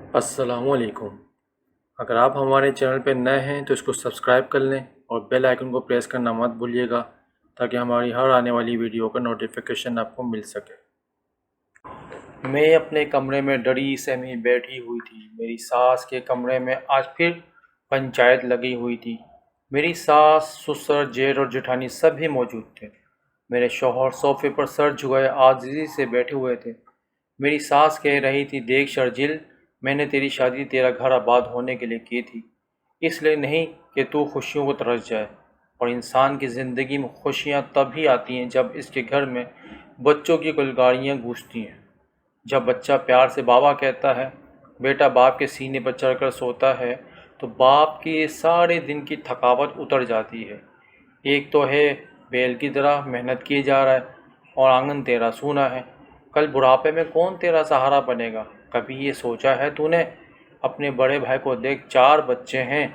السلام علیکم۔ اگر آپ ہمارے چینل پہ نئے ہیں تو اس کو سبسکرائب کر لیں اور بیل آئیکن کو پریس کرنا مت بھولیے گا تاکہ ہماری ہر آنے والی ویڈیو کا نوٹیفیکیشن آپ کو مل سکے۔ میں اپنے کمرے میں ڈری سہمی بیٹھی ہوئی تھی۔ میری ساس کے کمرے میں آج پھر پنچایت لگی ہوئی تھی۔ میری ساس، سسر، جیٹھ اور جٹھانی سب موجود تھے۔ میرے شوہر صوفے پر سر جھکائے عاجزی سے بیٹھے ہوئے تھے۔ میری ساس کہہ رہی تھی، دیکھ شرجیل، میں نے تیری شادی تیرا گھر آباد ہونے کے لیے کی تھی، اس لیے نہیں کہ تو خوشیوں کو ترس جائے۔ اور انسان کی زندگی میں خوشیاں تب ہی آتی ہیں جب اس کے گھر میں بچوں کی گلگاریاں گونجتی ہیں۔ جب بچہ پیار سے بابا کہتا ہے، بیٹا باپ کے سینے پر چڑھ کر سوتا ہے، تو باپ کی سارے دن کی تھکاوٹ اتر جاتی ہے۔ ایک تو ہے بیل کی طرح محنت کیے جا رہا ہے اور آنگن تیرا سونا ہے۔ کل بڑھاپے میں کون تیرا سہارا بنے گا؟ کبھی یہ سوچا ہے تو نے؟ اپنے بڑے بھائی کو دیکھ، 4 بچے ہیں،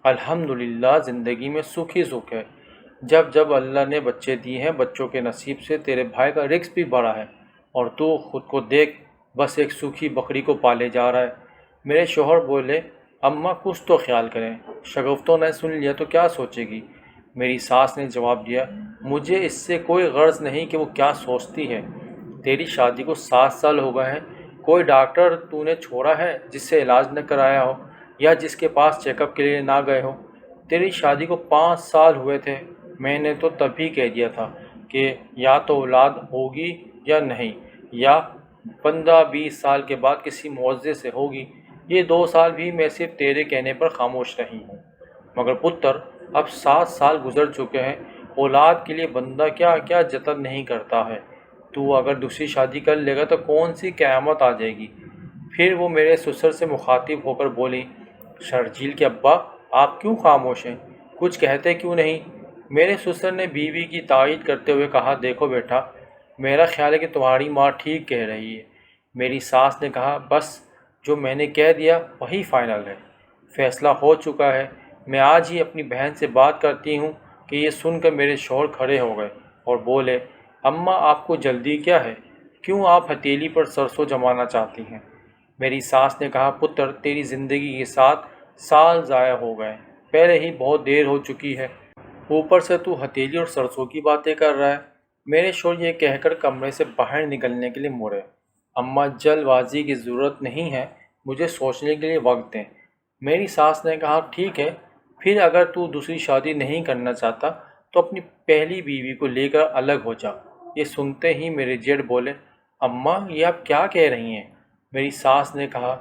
الحمدللہ زندگی میں سکھ ہی سکھ ہے۔ جب جب اللہ نے بچے دیے ہیں، بچوں کے نصیب سے تیرے بھائی کا رزق بھی بڑھا ہے، اور تو خود کو دیکھ، بس ایک سوکھی بکری کو پالے جا رہا ہے۔ میرے شوہر بولے، اماں کچھ تو خیال کریں، شگفتوں نے سن لیا تو کیا سوچے گی؟ میری ساس نے جواب دیا، مجھے اس سے کوئی غرض نہیں کہ وہ کیا سوچتی ہے۔ تیری شادی کو 7 سال ہو گئے ہیں، کوئی ڈاکٹر تو نے چھوڑا ہے جس سے علاج نہ کرایا ہو یا جس کے پاس چیک اپ کے لیے نہ گئے ہو؟ تیری شادی کو 5 سال ہوئے تھے، میں نے تو تب ہی کہہ دیا تھا کہ یا تو اولاد ہوگی یا نہیں، یا 15-20 سال کے بعد کسی معاوضے سے ہوگی۔ یہ 2 سال بھی میں صرف تیرے کہنے پر خاموش رہی ہوں۔ مگر پتر، اب 7 سال گزر چکے ہیں، اولاد کے لیے بندہ کیا کیا جتن نہیں کرتا ہے۔ تو اگر دوسری شادی کر لے گا تو کون سی قیامت آ جائے گی؟ پھر وہ میرے سسر سے مخاطب ہو کر بولی، شرجیل کے ابا، آپ کیوں خاموش ہیں؟ کچھ کہتے کیوں نہیں؟ میرے سسر نے بیوی کی تائید کرتے ہوئے کہا، دیکھو بیٹا، میرا خیال ہے کہ تمہاری ماں ٹھیک کہہ رہی ہے۔ میری ساس نے کہا، بس جو میں نے کہہ دیا وہی فائنل ہے، فیصلہ ہو چکا ہے۔ میں آج ہی اپنی بہن سے بات کرتی ہوں کہ یہ سن کر میرے شوہر کھڑے ہو گئے اور بولے، اماں آپ کو جلدی کیا ہے؟ کیوں آپ ہتھیلی پر سرسوں جمانا چاہتی ہیں؟ میری ساس نے کہا، پتر، تیری زندگی کے 7 سال ضائع ہو گئے، پہلے ہی بہت دیر ہو چکی ہے، اوپر سے تو ہتھیلی اور سرسوں کی باتیں کر رہا ہے۔ میرے شوہر یہ کہہ کر کمرے سے باہر نکلنے کے لیے مڑے۔ اماں، جلد بازی کی ضرورت نہیں ہے، مجھے سوچنے کے لیے وقت دیں۔ میری ساس نے کہا، ٹھیک ہے، پھر اگر تو دوسری شادی نہیں کرنا چاہتا تو اپنی پہلی بیوی کو لے کر الگ ہو جا۔ یہ سنتے ہی میرے جیٹھ بولے، اماں یہ آپ کیا کہہ رہی ہیں؟ میری ساس نے کہا،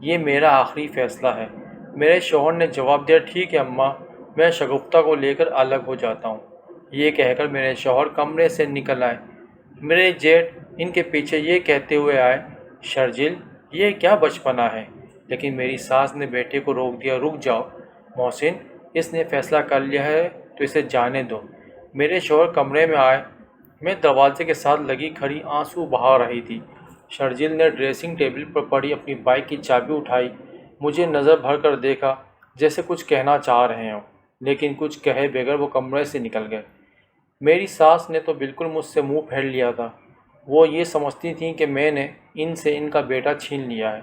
یہ میرا آخری فیصلہ ہے۔ میرے شوہر نے جواب دیا، ٹھیک ہے اماں، میں شگفتہ کو لے کر الگ ہو جاتا ہوں۔ یہ کہہ کر میرے شوہر کمرے سے نکل آئے۔ میرے جیٹھ ان کے پیچھے یہ کہتے ہوئے آئے، شرجیل، یہ کیا بچپنا ہے؟ لیکن میری ساس نے بیٹے کو روک دیا، رک جاؤ محسن، اس نے فیصلہ کر لیا ہے تو اسے جانے دو۔ میرے شوہر کمرے میں آئے۔ میں دروازے کے ساتھ لگی کھڑی آنسو بہا رہی تھی۔ شرجیل نے ڈریسنگ ٹیبل پر پڑی اپنی بائک کی چابی اٹھائی، مجھے نظر بھر کر دیکھا جیسے کچھ کہنا چاہ رہے ہوں، لیکن کچھ کہے بغیر وہ کمرے سے نکل گئے۔ میری ساس نے تو بالکل مجھ سے منہ پھیر لیا تھا۔ وہ یہ سمجھتی تھیں کہ میں نے ان سے ان کا بیٹا چھین لیا ہے،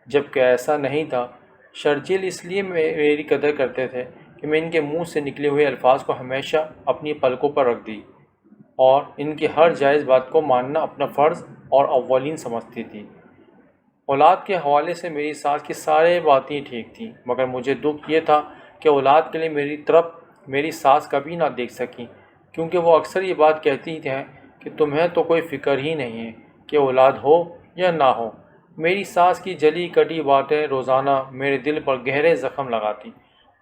جبکہ ایسا نہیں تھا۔ شرجیل اس لیے میری قدر کرتے تھے کہ میں ان کے منہ سے نکلے ہوئے الفاظ کو ہمیشہ اپنی پلکوں پر رکھ دی اور ان کی ہر جائز بات کو ماننا اپنا فرض اور اولین سمجھتی تھی۔ اولاد کے حوالے سے میری ساس کی سارے باتیں ٹھیک تھیں، مگر مجھے دکھ یہ تھا کہ اولاد کے لیے میری طرف میری ساس کبھی نہ دیکھ سکیں، کیونکہ وہ اکثر یہ بات کہتی ہیں کہ تمہیں تو کوئی فکر ہی نہیں ہے کہ اولاد ہو یا نہ ہو۔ میری ساس کی جلی کٹی باتیں روزانہ میرے دل پر گہرے زخم لگاتی،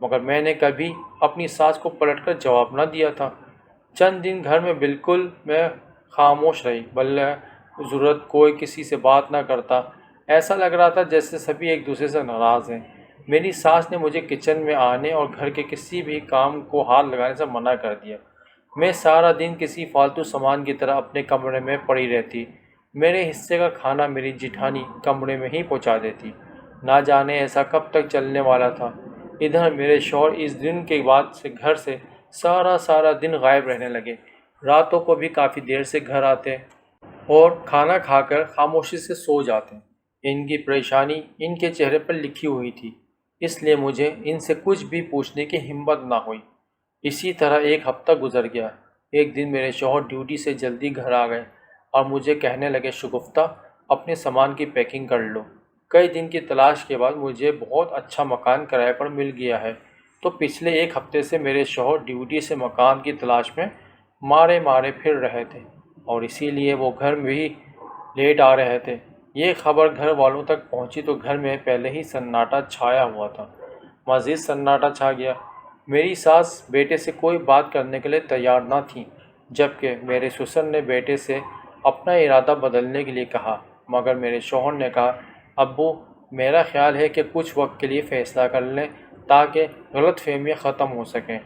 مگر میں نے کبھی اپنی ساس کو پلٹ کر جواب نہ دیا تھا۔ چند دن گھر میں بالکل میں خاموش رہی، بلے ضرورت کوئی کسی سے بات نہ کرتا، ایسا لگ رہا تھا جیسے سبھی ایک دوسرے سے ناراض ہیں۔ میری ساس نے مجھے کچن میں آنے اور گھر کے کسی بھی کام کو ہاتھ لگانے سے منع کر دیا۔ میں سارا دن کسی فالتو سامان کی طرح اپنے کمرے میں پڑی رہتی۔ میرے حصے کا کھانا میری جیٹھانی کمرے میں ہی پہنچا دیتی۔ نہ جانے ایسا کب تک چلنے والا تھا۔ ادھر میرے شوہر اس دن کے بعد سے گھر سے سارا دن غائب رہنے لگے۔ راتوں کو بھی کافی دیر سے گھر آتے اور کھانا کھا کر خاموشی سے سو جاتے۔ ان کی پریشانی ان کے چہرے پر لکھی ہوئی تھی، اس لیے مجھے ان سے کچھ بھی پوچھنے کی ہمت نہ ہوئی۔ اسی طرح ایک ہفتہ گزر گیا۔ ایک دن میرے شوہر ڈیوٹی سے جلدی گھر آ گئے اور مجھے کہنے لگے، شگفتہ اپنے سامان کی پیکنگ کر لو۔ کئی دن کی تلاش کے بعد مجھے بہت اچھا مکان کرائے پر مل گیا ہے، تو پچھلے ایک ہفتے سے میرے شوہر ڈیوٹی سے مکان کی تلاش میں مارے پھر رہے تھے اور اسی لیے وہ گھر میں بھی لیٹ آ رہے تھے۔ یہ خبر گھر والوں تک پہنچی تو گھر میں پہلے ہی سناٹا چھایا ہوا تھا، مزید سناٹا چھا گیا۔ میری ساس بیٹے سے کوئی بات کرنے کے لیے تیار نہ تھی، جبکہ میرے سسر نے بیٹے سے اپنا ارادہ بدلنے کے لیے کہا، مگر میرے شوہر نے کہا، ابو میرا خیال ہے کہ کچھ وقت کے لیے فیصلہ کر لیں تاکہ غلط فہمیاں ختم ہو سکیں۔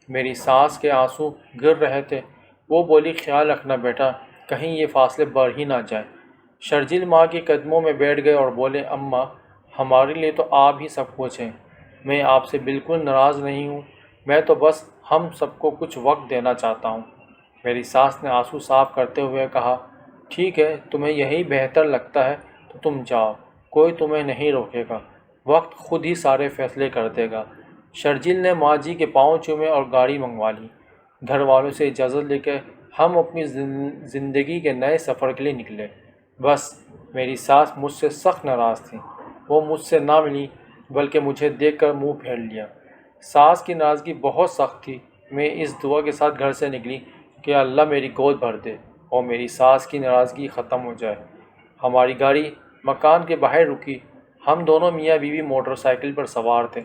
میری ساس کے آنسو گر رہے تھے۔ وہ بولی، خیال رکھنا بیٹا، کہیں یہ فاصلے بڑھ ہی نہ جائیں۔ شرجیل ماں کے قدموں میں بیٹھ گئے اور بولے، اماں ہمارے لیے تو آپ ہی سب کچھ ہیں، میں آپ سے بالکل ناراض نہیں ہوں، میں تو بس ہم سب کو کچھ وقت دینا چاہتا ہوں۔ میری ساس نے آنسو صاف کرتے ہوئے کہا، ٹھیک ہے، تمہیں یہی بہتر لگتا ہے تو تم جاؤ، کوئی تمہیں نہیں روکے گا، وقت خود ہی سارے فیصلے کر دے گا۔ شرجیل نے ماں جی کے پاؤں چومے اور گاڑی منگوا لی۔ گھر والوں سے اجازت لے کے ہم اپنی زندگی کے نئے سفر کے لیے نکلے۔ بس میری ساس مجھ سے سخت ناراض تھی۔ وہ مجھ سے نہ ملی بلکہ مجھے دیکھ کر منہ پھیر لیا۔ ساس کی ناراضگی بہت سخت تھی۔ میں اس دعا کے ساتھ گھر سے نکلی کہ اللہ میری گود بھر دے اور میری ساس کی ناراضگی ختم ہو جائے۔ ہماری گاڑی مکان کے باہر رکی۔ ہم دونوں میاں بیوی موٹر سائیکل پر سوار تھے۔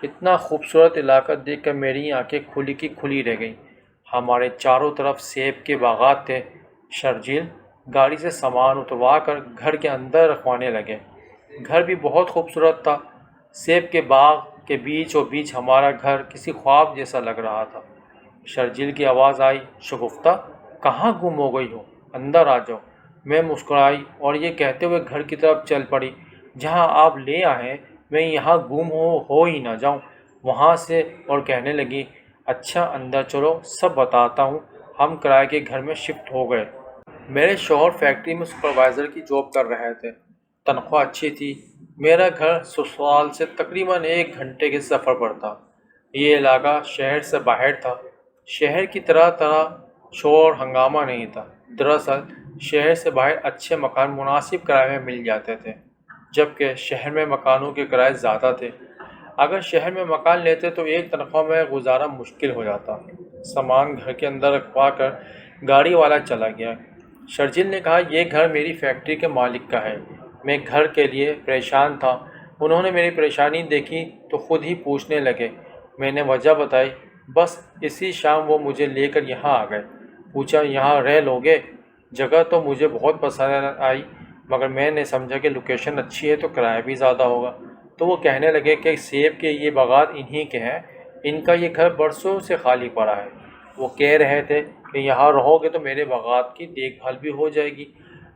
اتنا خوبصورت علاقہ دیکھ کر میری آنکھیں کھلی کی کھلی رہ گئیں۔ ہمارے چاروں طرف سیب کے باغات تھے۔ شرجیل گاڑی سے سامان اتروا کر گھر کے اندر رکھوانے لگے۔ گھر بھی بہت خوبصورت تھا۔ سیب کے باغ کے بیچوں بیچ ہمارا گھر کسی خواب جیسا لگ رہا تھا۔ شرجیل کی آواز آئی، شگفتہ کہاں گم ہو گئی ہو، اندر آ جاؤ۔ میں مسکرائی اور یہ کہتے ہوئے گھر کی طرف چل پڑی۔ جہاں آپ لے آئے میں یہاں گم ہو ہی نہ جاؤں۔ وہاں سے اور کہنے لگی، اچھا اندر چلو، سب بتاتا ہوں۔ ہم کرائے کے گھر میں شفٹ ہو گئے۔ میرے شوہر فیکٹری میں سپروائزر کی جاب کر رہے تھے۔ تنخواہ اچھی تھی۔ میرا گھر سسرال سے تقریباً 1 گھنٹے کے سفر پر تھا۔ یہ علاقہ شہر سے باہر تھا۔ شہر کی طرح شور ہنگامہ نہیں تھا۔ دراصل شہر سے باہر اچھے مکان مناسب کرائے میں مل جاتے تھے، جبکہ شہر میں مکانوں کے کرائے زیادہ تھے۔ اگر شہر میں مکان لیتے تو ایک تنخواہ میں گزارا مشکل ہو جاتا۔ سامان گھر کے اندر رکھوا کر گاڑی والا چلا گیا۔ شرجیل نے کہا، یہ گھر میری فیکٹری کے مالک کا ہے۔ میں گھر کے لیے پریشان تھا۔ انہوں نے میری پریشانی دیکھی تو خود ہی پوچھنے لگے۔ میں نے وجہ بتائی۔ بس اسی شام وہ مجھے لے کر یہاں آ گئے۔ پوچھا، یہاں رہ لوگے؟ جگہ تو مجھے بہت پسند آئی، مگر میں نے سمجھا کہ لوکیشن اچھی ہے تو کرایہ بھی زیادہ ہوگا۔ تو وہ کہنے لگے کہ سیب کے یہ باغات انہی کے ہیں، ان کا یہ گھر برسوں سے خالی پڑا ہے۔ وہ کہہ رہے تھے کہ یہاں رہو گے تو میرے باغات کی دیکھ بھال بھی ہو جائے گی۔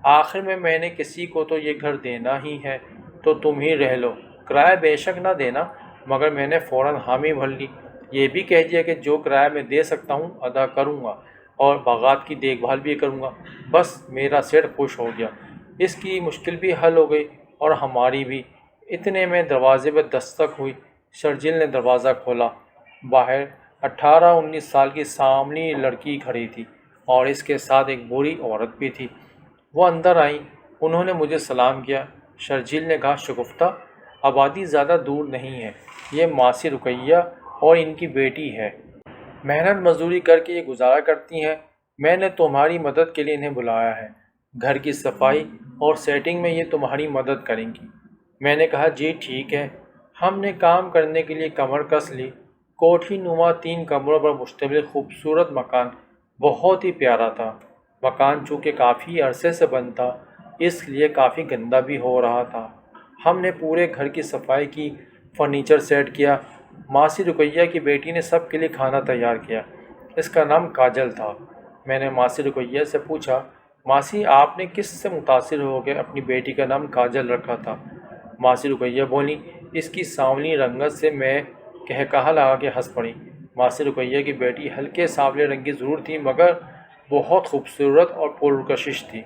آخر میں نے کسی کو تو یہ گھر دینا ہی ہے، تو تم ہی رہ لو، کرایہ بے شک نہ دینا۔ مگر میں نے فوراً حامی بھر لی۔ یہ بھی کہہ دیا کہ جو کرایہ میں دے سکتا ہوں ادا کروں گا اور باغات کی دیکھ بھال بھی کروں گا۔ بس میرا سیٹ خوش ہو گیا۔ اس کی مشکل بھی حل ہو گئی اور ہماری بھی۔ اتنے میں دروازے پہ دستک ہوئی۔ شرجیل نے دروازہ کھولا۔ باہر 18-19 سال کی ساملی لڑکی کھڑی تھی اور اس کے ساتھ ایک بوڑھی عورت بھی تھی۔ وہ اندر آئیں۔ انہوں نے مجھے سلام کیا۔ شرجیل نے کہا، شگفتہ آبادی زیادہ دور نہیں ہے، یہ ماسی رقیہ اور ان کی بیٹی ہے۔ محنت مزدوری کر کے یہ گزارا کرتی ہیں۔ میں نے تمہاری مدد کے لیے انہیں بلایا ہے۔ گھر کی صفائی اور سیٹنگ میں یہ تمہاری مدد کریں گی۔ میں نے کہا، جی ٹھیک ہے۔ ہم نے کام کرنے کے لیے کمر کس لی۔ کوٹھی نما 3 کمروں پر مشتمل خوبصورت مکان بہت ہی پیارا تھا۔ مکان چونکہ کافی عرصے سے بند تھا، اس لیے کافی گندا بھی ہو رہا تھا۔ ہم نے پورے گھر کی صفائی کی، فرنیچر سیٹ کیا۔ ماسی رقیہ کی بیٹی نے سب کے لیے کھانا تیار کیا۔ اس کا نام کاجل تھا۔ میں نے ماسی رقیہ سے پوچھا، ماسی آپ نے کس سے متاثر ہو کے اپنی بیٹی کا نام کاجل رکھا تھا؟ ماسی رقیہ بولی، اس کی سانولی رنگت سے میں کہا لگا کے ہنس پڑی۔ ماسی رقیہ کی بیٹی ہلکے سانولے رنگ کی ضرور تھی، مگر بہت خوبصورت اور پرکشش تھی۔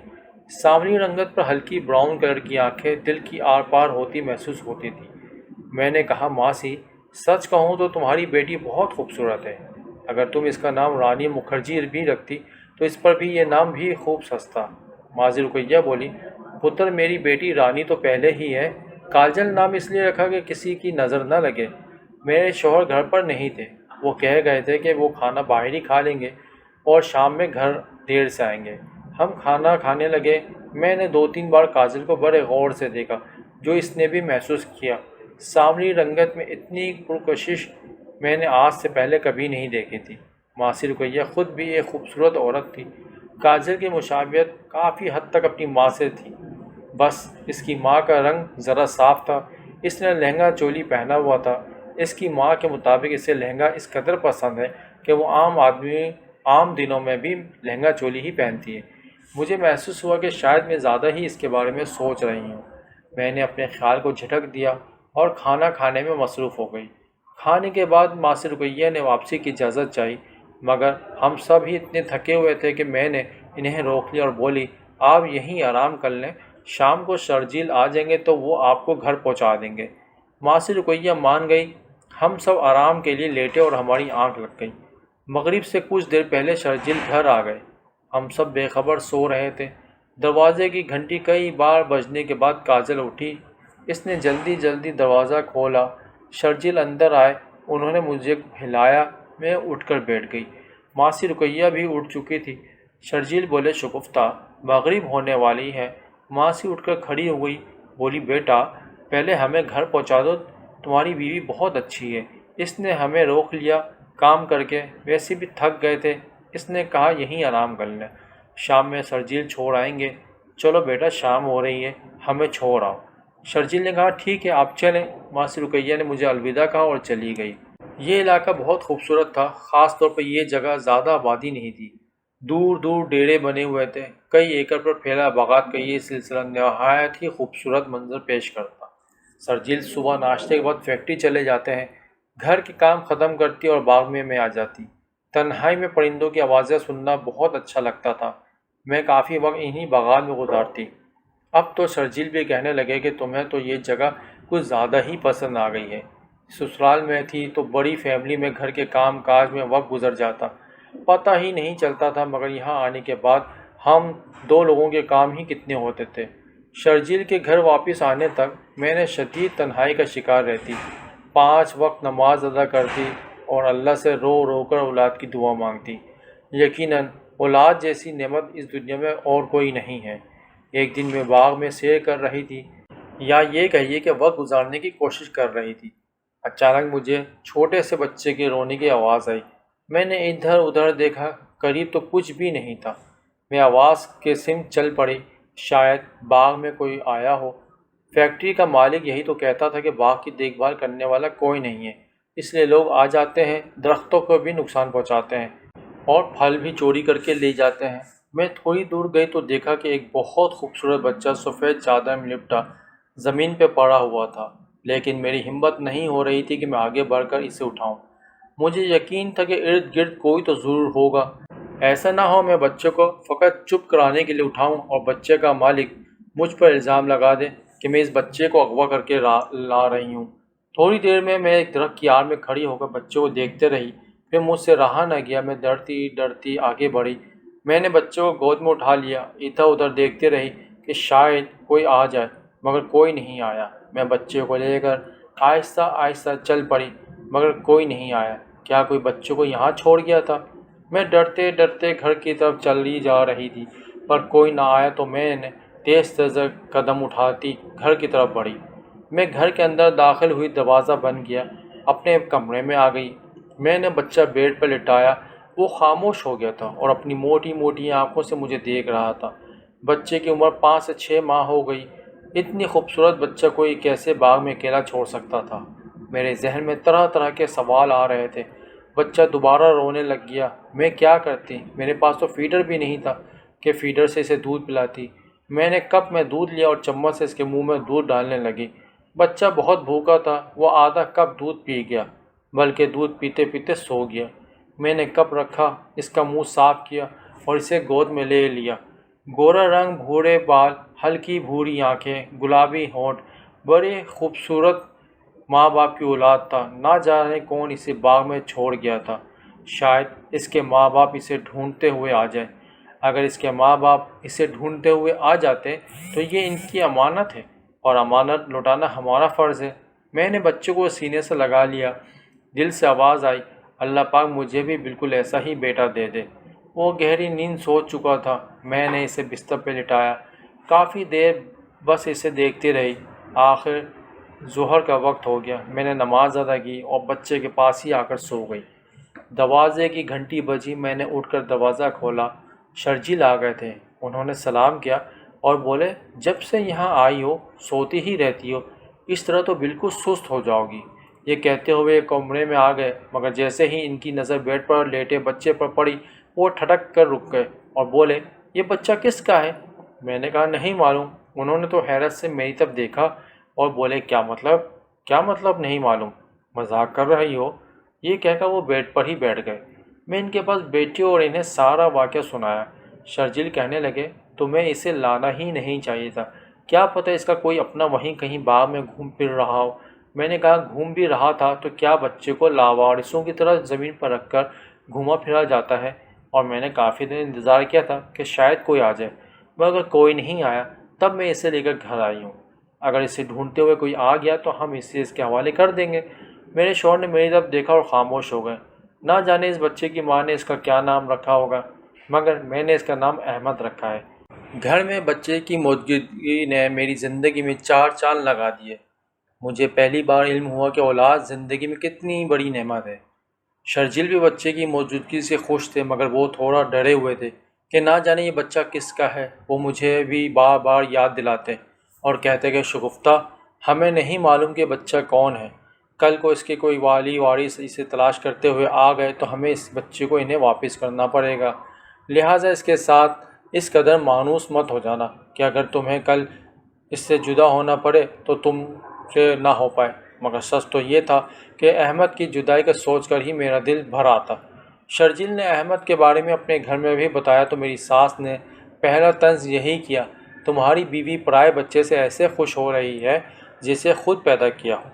سانولی رنگت پر ہلکی براؤن کلر کی آنکھیں دل کی آر پار ہوتی محسوس ہوتی تھی۔ میں نے کہا ماسی، سچ کہوں تو تمہاری بیٹی بہت خوبصورت ہے۔ اگر تم اس کا نام رانی مکھرجی بھی رکھتی تو اس پر بھی یہ نام بھی خوب سستا۔ ماضی رقیہ بولی، پتر میری بیٹی رانی تو پہلے ہی ہے، کاجل نام اس لیے رکھا کہ کسی کی نظر نہ لگے۔ میرے شوہر گھر پر نہیں تھے، وہ کہہ گئے تھے کہ وہ کھانا باہر ہی کھا لیں گے اور شام میں گھر دیر سے آئیں گے۔ ہم کھانا کھانے لگے۔ میں نے 2-3 بار کاجل کو بڑے غور سے دیکھا، جو اس نے بھی محسوس کیا۔ سانولی رنگت میں اتنی پرکشش میں نے آج سے پہلے کبھی نہیں دیکھی تھی۔ ماسی رقیہ خود بھی ایک خوبصورت عورت تھی۔ کاجل کی مشابہت کافی حد تک اپنی ماں سے تھی، بس اس کی ماں کا رنگ ذرا صاف تھا۔ اس نے لہنگا چولی پہنا ہوا تھا۔ اس کی ماں کے مطابق اسے لہنگا اس قدر پسند ہے کہ وہ عام دنوں میں بھی لہنگا چولی ہی پہنتی ہے۔ مجھے محسوس ہوا کہ شاید میں زیادہ ہی اس کے بارے میں سوچ رہی ہوں۔ میں نے اپنے خیال کو جھٹک دیا اور کھانا کھانے میں مصروف ہو گئی۔ کھانے کے بعد ماسی رقیہ نے واپسی کی اجازت چاہی، مگر ہم سب ہی اتنے تھکے ہوئے تھے کہ میں نے انہیں روک لیا اور بولی، آپ یہیں آرام کر لیں، شام کو شرجیل آ جائیں گے تو وہ آپ کو گھر پہنچا دیں گے۔ ماسی رقیہ مان گئی۔ ہم سب آرام کے لیے لیٹے اور ہماری آنکھ لگ گئی۔ مغرب سے کچھ دیر پہلے شرجیل گھر آ گئے۔ ہم سب بے خبر سو رہے تھے۔ دروازے کی گھنٹی کئی بار بجنے کے بعد کاجل اٹھی۔ اس نے جلدی جلدی دروازہ کھولا۔ شرجیل اندر آئے، انہوں نے مجھے ہلایا، میں اٹھ کر بیٹھ گئی۔ ماسی رقیہ بھی اٹھ چکی تھی۔ شرجیل بولے، شگفتہ، مغرب ہونے والی ہے۔ ماسی اٹھ کر کھڑی ہو گئی، بولی، بیٹا پہلے ہمیں گھر پہنچا دو، تمہاری بیوی بہت اچھی ہے۔ اس نے ہمیں روک لیا کام کر کے، ویسے بھی تھک گئے تھے۔ اس نے کہا یہیں آرام کر لیں، شام میں شرجیل چھوڑ آئیں گے۔ چلو بیٹا، شام ہو رہی ہے، ہمیں چھوڑ آؤ۔ شرجیل نے کہا ٹھیک ہے، آپ چلیں۔ ماسی رقیہ نے مجھے الوداع کہا اور چلی گئی۔ یہ علاقہ بہت خوبصورت تھا، خاص طور پر یہ جگہ زیادہ آبادی نہیں تھی۔ دور دور ڈیرے بنے ہوئے تھے، کئی ایکڑ پر پھیلا باغات کا یہ سلسلہ نہایت ہی خوبصورت منظر پیش کرتا۔ شرجیل صبح ناشتے کے بعد فیکٹری چلے جاتے ہیں، گھر کے کام ختم کرتی اور باغ میں آ جاتی۔ تنہائی میں پرندوں کی آوازیں سننا بہت اچھا لگتا تھا۔ میں کافی وقت انہی باغات میں گزارتی۔ اب تو شرجیل بھی کہنے لگے کہ تمہیں تو یہ جگہ کچھ زیادہ ہی پسند آ گئی ہے۔ سسرال میں تھی تو بڑی فیملی میں گھر کے کام کاج میں وقت گزر جاتا، پتہ ہی نہیں چلتا تھا، مگر یہاں آنے کے بعد ہم 2 لوگوں کے کام ہی کتنے ہوتے تھے۔ شرجیل کے گھر واپس آنے تک میں نے شدید تنہائی کا شکار رہتی، 5 وقت نماز ادا کرتی اور اللہ سے رو رو کر اولاد کی دعا مانگتی۔ یقیناً اولاد جیسی نعمت اس دنیا میں اور کوئی نہیں ہے۔ ایک دن میں باغ میں سیر کر رہی تھی، یا یہ کہیے کہ وقت گزارنے کی کوشش کر رہی تھی۔ اچانک مجھے چھوٹے سے بچے کے رونے کی آواز آئی۔ میں نے ادھر ادھر دیکھا، قریب تو کچھ بھی نہیں تھا۔ میں آواز کے سمت چل پڑی، شاید باغ میں کوئی آیا ہو۔ فیکٹری کا مالک یہی تو کہتا تھا کہ باغ کی دیکھ بھال کرنے والا کوئی نہیں ہے، اس لیے لوگ آ جاتے ہیں، درختوں کو بھی نقصان پہنچاتے ہیں اور پھل بھی چوری کر کے لے جاتے ہیں۔ میں تھوڑی دور گئی تو دیکھا کہ ایک بہت خوبصورت بچہ سفید چادر میں لپٹا زمین پہ پڑا ہوا تھا، لیکن میری ہمت نہیں ہو رہی تھی کہ میں آگے بڑھ کر اسے اٹھاؤں۔ مجھے یقین تھا کہ ارد گرد کوئی تو ضرور ہوگا، ایسا نہ ہو میں بچے کو فقط چپ کرانے کے لیے اٹھاؤں اور بچے کا مالک مجھ پر الزام لگا دے کہ میں اس بچے کو اغوا کر کے لا رہی ہوں۔ تھوڑی دیر میں ایک درخت کی آڑ میں کھڑی ہو کر بچے کو دیکھتے رہی، پھر مجھ سے رہا نہ گیا، میں ڈرتی ڈرتی آگے بڑھی۔ میں نے بچے کو گود میں اٹھا لیا، ادھر ادھر دیکھتے رہی کہ شاید کوئی آ جائے، مگر کوئی نہیں آیا۔ میں بچے کو لے کر آہستہ آہستہ چل پڑی، مگر کوئی نہیں آیا۔ کیا کوئی بچے کو یہاں چھوڑ گیا تھا؟ میں ڈرتے ڈرتے گھر کی طرف چلی جا رہی تھی، پر کوئی نہ آیا تو میں نے تیز تیز قدم اٹھاتی گھر کی طرف بڑھی۔ میں گھر کے اندر داخل ہوئی، دروازہ بند کیا، اپنے کمرے میں آ گئی۔ میں نے بچہ بیڈ پر لٹایا، وہ خاموش ہو گیا تھا اور اپنی موٹی موٹی آنکھوں سے مجھے دیکھ رہا تھا۔ بچے کی عمر 5 سے 6 ماہ ہو گئی۔ اتنی خوبصورت بچہ کوئی کیسے باغ میں اکیلا چھوڑ سکتا تھا؟ میرے ذہن میں طرح طرح کے سوال آ رہے تھے۔ بچہ دوبارہ رونے لگ گیا، میں کیا کرتی؟ میرے پاس تو فیڈر بھی نہیں تھا کہ فیڈر سے اسے دودھ پلاتی۔ میں نے کپ میں دودھ لیا اور چمچ سے اس کے منہ میں دودھ ڈالنے لگی۔ بچہ بہت بھوکا تھا، وہ آدھا کپ دودھ پی گیا، بلکہ دودھ پیتے پیتے سو گیا۔ میں نے کپ رکھا، اس کا منہ صاف کیا اور اسے گود میں لے لیا۔ گورا رنگ، بھورے بال، ہلکی بھوری آنکھیں، گلابی ہونٹ، بڑے خوبصورت ماں باپ کی اولاد تھا۔ نہ جانے کون اسے باغ میں چھوڑ گیا تھا۔ شاید اس کے ماں باپ اسے ڈھونڈتے ہوئے آ جائیں۔ اگر اس کے ماں باپ اسے ڈھونڈتے ہوئے آ جاتے تو یہ ان کی امانت ہے اور امانت لوٹانا ہمارا فرض ہے۔ میں نے بچے کو سینے سے لگا لیا۔ دل سے آواز آئی، اللہ پاک مجھے بھی بالکل ایسا ہی بیٹا دے دے۔ وہ گہری نیند سو چکا تھا۔ میں نے اسے بستر پہ لٹایا۔ کافی دیر بس اسے دیکھتی رہی۔ آخر ظہر کا وقت ہو گیا۔ میں نے نماز ادا کی اور بچے کے پاس ہی آ کر سو گئی۔ دروازے کی گھنٹی بجی۔ میں نے اٹھ کر دروازہ کھولا۔ شرجیل آ گئے تھے۔ انہوں نے سلام کیا اور بولے، جب سے یہاں آئی ہو سوتی ہی رہتی ہو، اس طرح تو بالکل سست ہو جاؤ گی۔ یہ کہتے ہوئے کمرے میں آ گئے، مگر جیسے ہی ان کی نظر بیڈ پر لیٹے بچے پر پڑی وہ ٹھٹک کر رک گئے اور بولے، یہ بچہ کس کا ہے؟ میں نے کہا نہیں معلوم۔ انہوں نے تو حیرت سے میری طرف دیکھا اور بولے، کیا مطلب؟ کیا مطلب نہیں معلوم؟ مذاق کر رہی ہو؟ یہ کہہ کر وہ بیڈ پر ہی بیٹھ گئے۔ میں ان کے پاس بیٹھی اور انہیں سارا واقعہ سنایا۔ شرجیل کہنے لگے، تمہیں اسے لانا ہی نہیں چاہیے تھا، کیا پتہ اس کا کوئی اپنا وہیں کہیں باغ میں گھوم پھر رہا ہو۔ میں نے کہا، گھوم بھی رہا تھا تو کیا بچے کو لاوارثوں کی طرح زمین پر رکھ کر گھوما پھرا جاتا ہے؟ اور میں نے کافی دیر انتظار کیا تھا کہ شاید کوئی آ جائے، مگر کوئی نہیں آیا۔ تب میں اسے لے کر گھر آئی ہوں۔ اگر اسے ڈھونڈتے ہوئے کوئی آ گیا تو ہم اسے اس کے حوالے کر دیں گے۔ میرے شوہر نے میری طرف دیکھا اور خاموش ہو گئے۔ نہ جانے اس بچے کی ماں نے اس کا کیا نام رکھا ہوگا، مگر میں نے اس کا نام احمد رکھا ہے۔ گھر میں بچے کی موجودگی نے میری زندگی میں چار چاند لگا دیے۔ مجھے پہلی بار علم ہوا کہ اولاد زندگی میں کتنی بڑی نعمت ہے۔ شرجیل بھی بچے کی موجودگی سے خوش تھے، مگر وہ تھوڑا ڈرے ہوئے تھے کہ نہ جانے یہ بچہ کس کا ہے۔ وہ مجھے بھی بار بار یاد دلاتے اور کہتے کہ شگفتہ، ہمیں نہیں معلوم کہ بچہ کون ہے۔ کل کو اس کے کوئی والی وارث اسے تلاش کرتے ہوئے آ گئے تو ہمیں اس بچے کو انہیں واپس کرنا پڑے گا۔ لہٰذا اس کے ساتھ اس قدر مانوس مت ہو جانا کہ اگر تمہیں کل اس سے جدا ہونا پڑے تو تم سے نہ ہو پائے۔ مگر سچ تو یہ تھا کہ احمد کی جدائی کا سوچ کر ہی میرا دل بھر آتا۔ شرجیل نے احمد کے بارے میں اپنے گھر میں بھی بتایا تو میری ساس نے پہلا طنز یہی کیا، تمہاری بیوی پرائے بچے سے ایسے خوش ہو رہی ہے جسے خود پیدا کیا ہو۔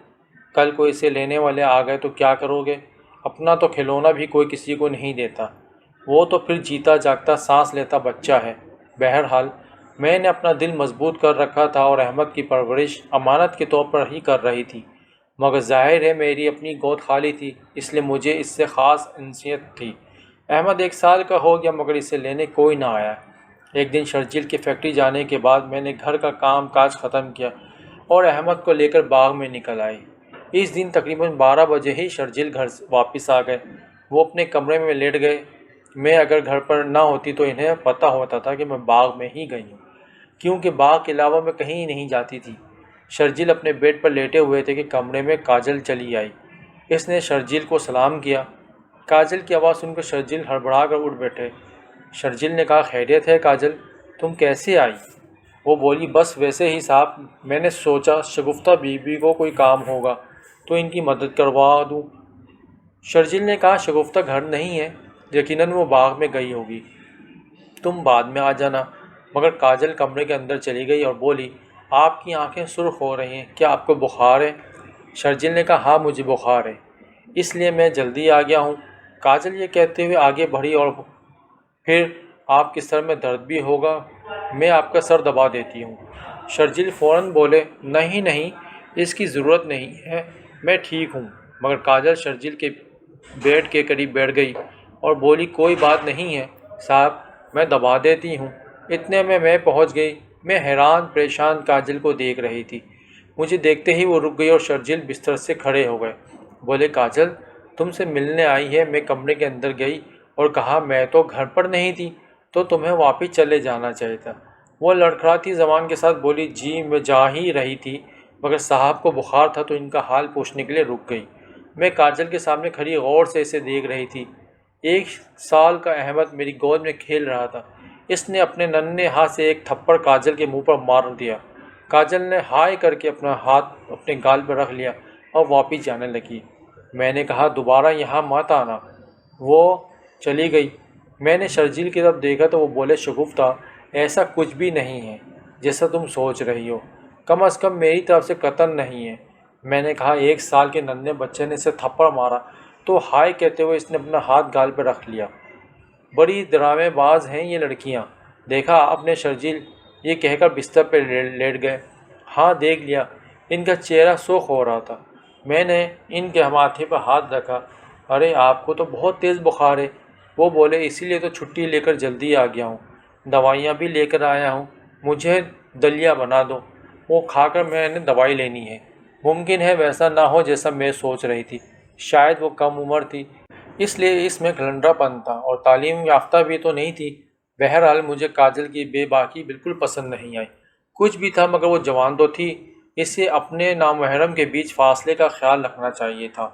کل کو اسے لینے والے آ گئے تو کیا کرو گے؟ اپنا تو کھلونا بھی کوئی کسی کو نہیں دیتا، وہ تو پھر جیتا جاگتا سانس لیتا بچہ ہے۔ بہرحال میں نے اپنا دل مضبوط کر رکھا تھا اور احمد کی پرورش امانت کے طور پر ہی کر رہی تھی، مگر ظاہر ہے میری اپنی گود خالی تھی، اس لیے مجھے اس سے خاص انسیت تھی۔ احمد 1 سال کا ہو گیا مگر اسے لینے کوئی نہ آیا۔ ایک دن شرجیل کی فیکٹری جانے کے بعد میں نے گھر کا کام کاج ختم کیا اور احمد کو لے کر باغ میں نکل آئی۔ اس دن تقریباً 12 بجے ہی شرجیل گھر واپس آ گئے۔ وہ اپنے کمرے میں لیٹ گئے۔ میں اگر گھر پر نہ ہوتی تو انہیں پتہ ہوتا تھا کہ میں باغ میں ہی گئی ہوں، کیونکہ باغ کے علاوہ میں کہیں نہیں جاتی تھی۔ شرجیل اپنے بیڈ پر لیٹے ہوئے تھے کہ کمرے میں کاجل چلی آئی۔ اس نے شرجیل کو سلام کیا۔ کاجل کی آواز سن کر شرجیل ہڑبڑا کر اٹھ بیٹھے۔ شرجیل نے کہا، خیریت ہے کاجل، تم کیسے آئی؟ وہ بولی، بس ویسے ہی صاحب، میں نے سوچا شگفتہ بیوی کو کوئی کام ہوگا تو ان کی مدد کروا دوں۔ شرجیل نے کہا، شگفتہ گھر نہیں ہے، یقیناً وہ باغ میں گئی ہوگی، تم بعد میں آ جانا۔ مگر کاجل کمرے کے اندر چلی گئی اور بولی، آپ کی آنکھیں سرخ ہو رہی ہیں، کیا آپ کو بخار ہے؟ شرجیل نے کہا، ہاں مجھے بخار ہے، اس لیے میں جلدی آ گیا ہوں۔ کاجل یہ کہتے ہوئے آگے بڑھی، اور پھر آپ کے سر میں درد بھی ہوگا، میں آپ کا سر دبا دیتی ہوں۔ شرجیل فوراً بولے، نہیں نہیں، اس کی ضرورت نہیں ہے، میں ٹھیک ہوں۔ مگر کاجل شرجیل کے بیڈ کے قریب بیٹھ گئی اور بولی، کوئی بات نہیں ہے صاحب، میں دبا دیتی ہوں۔ اتنے میں پہنچ گئی۔ میں حیران پریشان کاجل کو دیکھ رہی تھی۔ مجھے دیکھتے ہی وہ رک گئی اور شرجیل بستر سے کھڑے ہو گئے۔ بولے، کاجل تم سے ملنے آئی ہے۔ میں کمرے کے اندر گئی اور کہا، میں تو گھر پر نہیں تھی تو تمہیں واپس چلے جانا چاہیے تھا۔ وہ لڑکھڑاتی زبان کے ساتھ بولی، جی میں جا ہی رہی تھی، مگر صاحب کو بخار تھا تو ان کا حال پوچھنے کے لیے رک گئی۔ میں کاجل کے سامنے کھڑی غور سے اسے دیکھ رہی تھی۔ 1 سال کا احمد میری گود میں کھیل رہا تھا۔ اس نے اپنے ننھے ہاتھ سے ایک تھپڑ کاجل کے منہ پر مار دیا۔ کاجل نے ہائے کر کے اپنا ہاتھ اپنے گال پر رکھ لیا اور واپس جانے لگی۔ میں نے کہا، دوبارہ یہاں مت آنا۔ وہ چلی گئی۔ میں نے شرجیل کی طرف دیکھا تو وہ بولے، شگفتہ ایسا کچھ بھی نہیں ہے جیسا تم سوچ رہی ہو، کم از کم میری طرف سے قتل نہیں ہے۔ میں نے کہا۔ 1 سال کے ننھے بچے نے اسے تھپڑ مارا تو ہائے کہتے ہوئے اس نے اپنا ہاتھ گال پہ رکھ لیا۔ بڑی ڈرامے باز ہیں یہ لڑکیاں، دیکھا آپ نے شرجیل؟ یہ کہہ کر بستر پہ لیٹ گئے۔ ہاں دیکھ لیا۔ ان کا چہرہ سرخ ہو رہا تھا۔ میں نے ان کے ماتھے پر ہاتھ رکھا۔ ارے آپ کو تو بہت تیز بخار ہے، وہ بولے، اسی لیے تو چھٹی لے کر جلدی آ گیا ہوں، دوائیاں بھی لے کر آیا ہوں، مجھے دلیا بنا دو، وہ کھا کر میں نے دوائی لینی ہے۔ ممکن ہے ویسا نہ ہو جیسا میں سوچ رہی تھی، شاید وہ کم عمر تھی اس لیے اس میں گھلنڈرا پن تھا، اور تعلیم یافتہ بھی تو نہیں تھی۔ بہرحال مجھے کاجل کی بے باکی بالکل پسند نہیں آئی۔ کچھ بھی تھا مگر وہ جوان تو تھی، اسے اپنے نامحرم کے بیچ فاصلے کا خیال رکھنا چاہیے تھا۔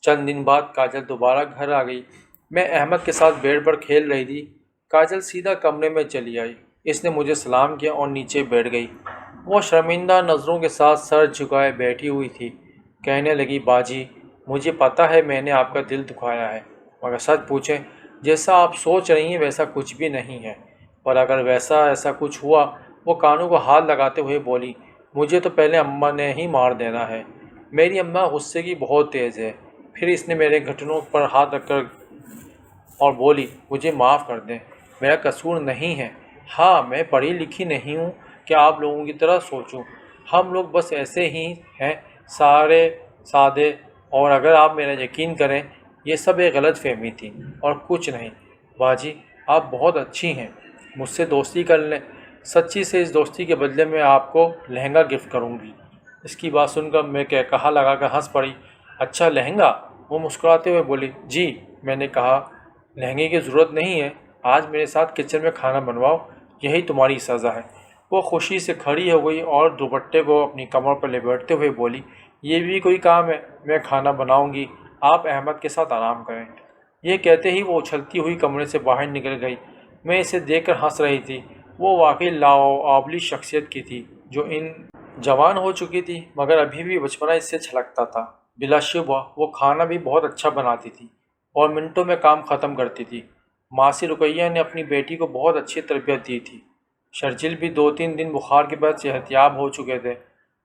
چند دن بعد کاجل دوبارہ گھر آ گئی۔ میں احمد کے ساتھ بیڈ پر کھیل رہی تھی، کاجل سیدھا کمرے میں چلی آئی۔ اس نے مجھے سلام کیا اور نیچے بیٹھ گئی۔ وہ شرمندہ نظروں کے ساتھ سر جھکائے بیٹھی ہوئی تھی۔ کہنے لگی، باجی مجھے پتہ ہے میں نے آپ کا دل دکھایا ہے، مگر سچ پوچھیں جیسا آپ سوچ رہی ہیں ویسا کچھ بھی نہیں ہے، اور اگر ایسا کچھ ہوا۔ وہ کانوں کو ہاتھ لگاتے ہوئے بولی، مجھے تو پہلے اماں نے ہی مار دینا ہے، میری اماں غصے کی بہت تیز ہے۔ پھر اس نے میرے گھٹنوں پر ہاتھ رکھ کر اور بولی، مجھے معاف کر دیں، میرا قصور نہیں ہے۔ ہاں میں پڑھی لکھی نہیں ہوں کہ آپ لوگوں کی طرح سوچوں، ہم لوگ بس ایسے ہی ہیں، سارے سادے، اور اگر آپ میرا یقین کریں یہ سب ایک غلط فہمی تھی اور کچھ نہیں۔ باجی آپ بہت اچھی ہیں، مجھ سے دوستی کر لیں، سچی سے اس دوستی کے بدلے میں آپ کو لہنگا گفٹ کروں گی۔ اس کی بات سن کر میں کہا لگا کر ہنس پڑی۔ اچھا لہنگا؟ وہ مسکراتے ہوئے بولی، جی۔ میں نے کہا، لہنگے کی ضرورت نہیں ہے، آج میرے ساتھ کچن میں کھانا بنواؤ، یہی تمہاری سزا ہے۔ وہ خوشی سے کھڑی ہو گئی اور دوپٹے کو اپنی کمر پر لپیٹتے ہوئے بولی، یہ بھی کوئی کام ہے، میں کھانا بناؤں گی، آپ احمد کے ساتھ آرام کریں۔ یہ کہتے ہی وہ اچھلتی ہوئی کمرے سے باہر نکل گئی۔ میں اسے دیکھ کر ہنس رہی تھی۔ وہ واقعی لاابلی شخصیت کی تھی، جو جوان ہو چکی تھی مگر ابھی بھی بچپنا اس سے چھلکتا تھا۔ بلا شبہ وہ کھانا بھی بہت اچھا بناتی تھی اور منٹوں میں کام ختم کرتی تھی۔ ماسی رقیہ نے اپنی بیٹی کو بہت اچھی تربیت دی تھی۔ شرجیل بھی 2-3 دن بخار کے بعد صحتیاب ہو چکے تھے۔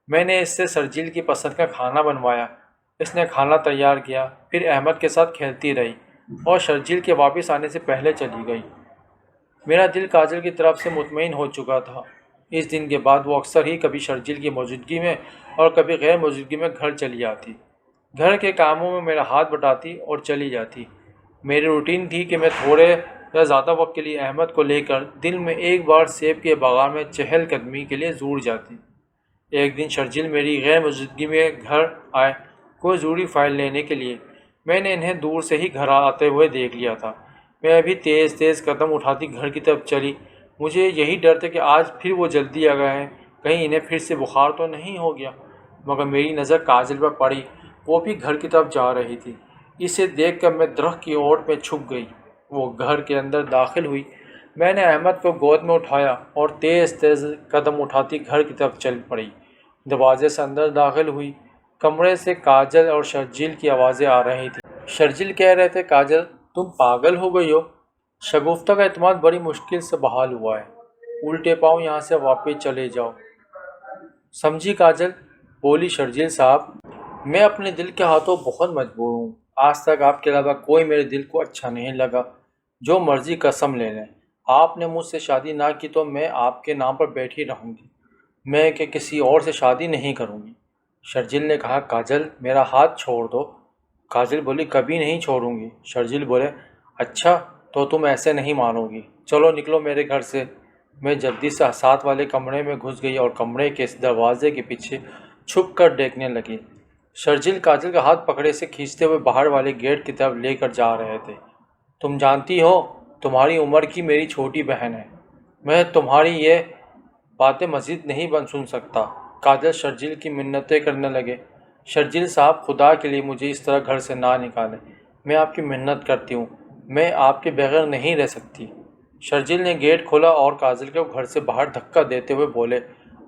میں نے اس سے شرجیل کی پسند کا کھانا بنوایا۔ اس نے کھانا تیار کیا، پھر احمد کے ساتھ کھیلتی رہی اور شرجیل کے واپس آنے سے پہلے چلی گئی۔ میرا دل کاجل کی طرف سے مطمئن ہو چکا تھا۔ اس دن کے بعد وہ اکثر ہی کبھی شرجیل کی موجودگی میں اور کبھی غیر موجودگی میں گھر چلی آتی، گھر کے کاموں میں میرا ہاتھ بٹاتی اور چلی جاتی۔ میری روٹین تھی کہ میں تھوڑے یا زیادہ وقت کے لیے احمد کو لے کر دن میں ایک بار سیب کے باغات میں چہل قدمی کے لیے ضرور جاتی۔ ایک دن شرجیل میری غیر موجودگی میں گھر آئے کوئی ضروری فائل لینے کے لیے۔ میں نے انہیں دور سے ہی گھر آتے ہوئے دیکھ لیا تھا۔ میں ابھی تیز قدم اٹھاتی گھر کی طرف چلی۔ مجھے یہی ڈر تھا کہ آج پھر وہ جلدی آ گئے ہیں، کہیں انہیں پھر سے بخار تو نہیں ہو گیا، مگر میری نظر کاجل پر پڑی، وہ بھی گھر کی طرف جا رہی تھی۔ اسے دیکھ کر میں درخت کی اوٹ میں چھپ گئی۔ وہ گھر کے اندر داخل ہوئی۔ میں نے احمد کو گود میں اٹھایا اور تیز قدم اٹھاتی گھر کی طرف چل پڑی۔ دروازے سے اندر داخل ہوئی۔ کمرے سے کاجل اور شرجیل کی آوازیں آ رہی تھیں۔ شرجیل کہہ رہے تھے، کاجل تم پاگل ہو گئی ہو، شگفتہ کا اعتماد بڑی مشکل سے بحال ہوا ہے، الٹے پاؤں یہاں سے واپس چلے جاؤ، سمجھی کاجل؟ بولی شرجیل صاحب، میں اپنے دل کے ہاتھوں بہت مجبور ہوں، آج تک آپ کے علاوہ کوئی میرے دل کو اچھا نہیں لگا، جو مرضی قسم لے لیں، آپ نے مجھ سے شادی نہ کی تو میں آپ کے نام پر بیٹھی رہوں گی، میں کہ کسی اور سے شادی نہیں کروں گی۔ شرجیل نے کہا، کاجل میرا ہاتھ چھوڑ دو۔ کاجل بولی، کبھی نہیں چھوڑوں گی۔ شرجیل بولے، اچھا تو تم ایسے نہیں مانو گی، چلو نکلو میرے گھر سے۔ میں جلدی سے ساتھ والے کمرے میں گھس گئی اور کمرے کے دروازے کے پیچھے چھپ کر دیکھنے لگی۔ شرجیل کاجل کا ہاتھ پکڑے سے کھینچتے ہوئے باہر والے گیٹ کی طرف لے کر جا رہے تھے۔ تم جانتی ہو تمہاری عمر کی میری چھوٹی بہن ہے، میں تمہاری یہ باتیں مزید نہیں سن سکتا۔ کاجل شرجیل کی منتیں کرنے لگے، شرجیل صاحب خدا کے لیے مجھے اس طرح گھر سے نہ نکالیں، میں آپ کی منت کرتی ہوں، میں آپ کے بغیر نہیں رہ سکتی۔ شرجیل نے گیٹ کھولا اور کاجل کو گھر سے باہر دھکا دیتے ہوئے بولے،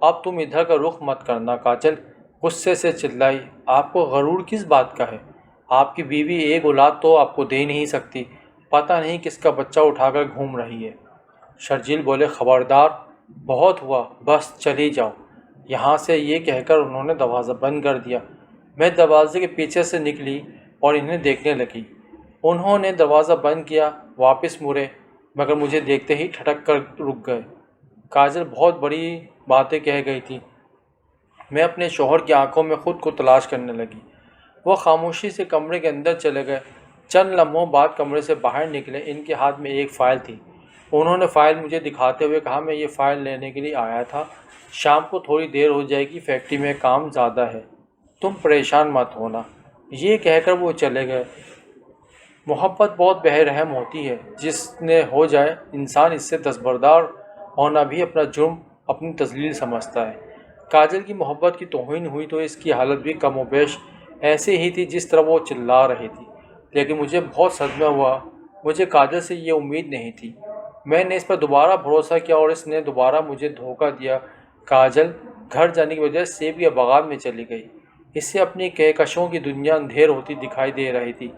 اب تم ادھر کا رخ مت کرنا۔ کاجل غصے سے چلائی، آپ کو غرور کس بات کا ہے؟ آپ کی بیوی ایک اولاد تو آپ کو دے نہیں سکتی، پتہ نہیں کس کا بچہ اٹھا کر گھوم رہی ہے۔ شرجیل بولے خبردار، بہت ہوا، بس چلی جاؤ یہاں سے۔ یہ کہہ کر انہوں نے دروازہ بند کر دیا۔ میں دروازے کے پیچھے سے نکلی اور انہیں دیکھنے لگی۔ انہوں نے دروازہ بند کیا، واپس مڑے، مگر مجھے دیکھتے ہی ٹھٹک کر رک گئے۔ کاجل بہت بڑی باتیں کہہ گئی تھی۔ میں اپنے شوہر کی آنکھوں میں خود کو تلاش کرنے لگی۔ وہ خاموشی سے کمرے کے اندر چلے گئے۔ چند لمحوں بعد کمرے سے باہر نکلے۔ ان کے ہاتھ میں ایک فائل تھی۔ انہوں نے فائل مجھے دکھاتے ہوئے کہا، میں یہ فائل لینے کے لیے آیا تھا۔ شام کو تھوڑی دیر ہو جائے گی، فیکٹری میں کام زیادہ ہے، تم پریشان مت ہونا۔ یہ کہہ کر وہ چلے گئے۔ محبت بہت بے رحم ہوتی ہے، جس نے ہو جائے انسان اس سے دستبردار ہونا بھی اپنا جرم، اپنی تذلیل سمجھتا ہے۔ کاجل کی محبت کی توہین ہوئی تو اس کی حالت بھی کم و بیش ایسے ہی تھی جس طرح وہ چلا رہی تھی، لیکن مجھے بہت صدمہ ہوا۔ مجھے کاجل سے یہ امید نہیں تھی۔ میں نے اس پر دوبارہ بھروسہ کیا اور اس نے دوبارہ مجھے دھوکہ دیا۔ کاجل گھر جانے کی وجہ سیب یا باغات میں چلی گئی۔ اسے اپنی کہکشوں کی دنیا اندھیر ہوتی دکھائی دے رہی تھی۔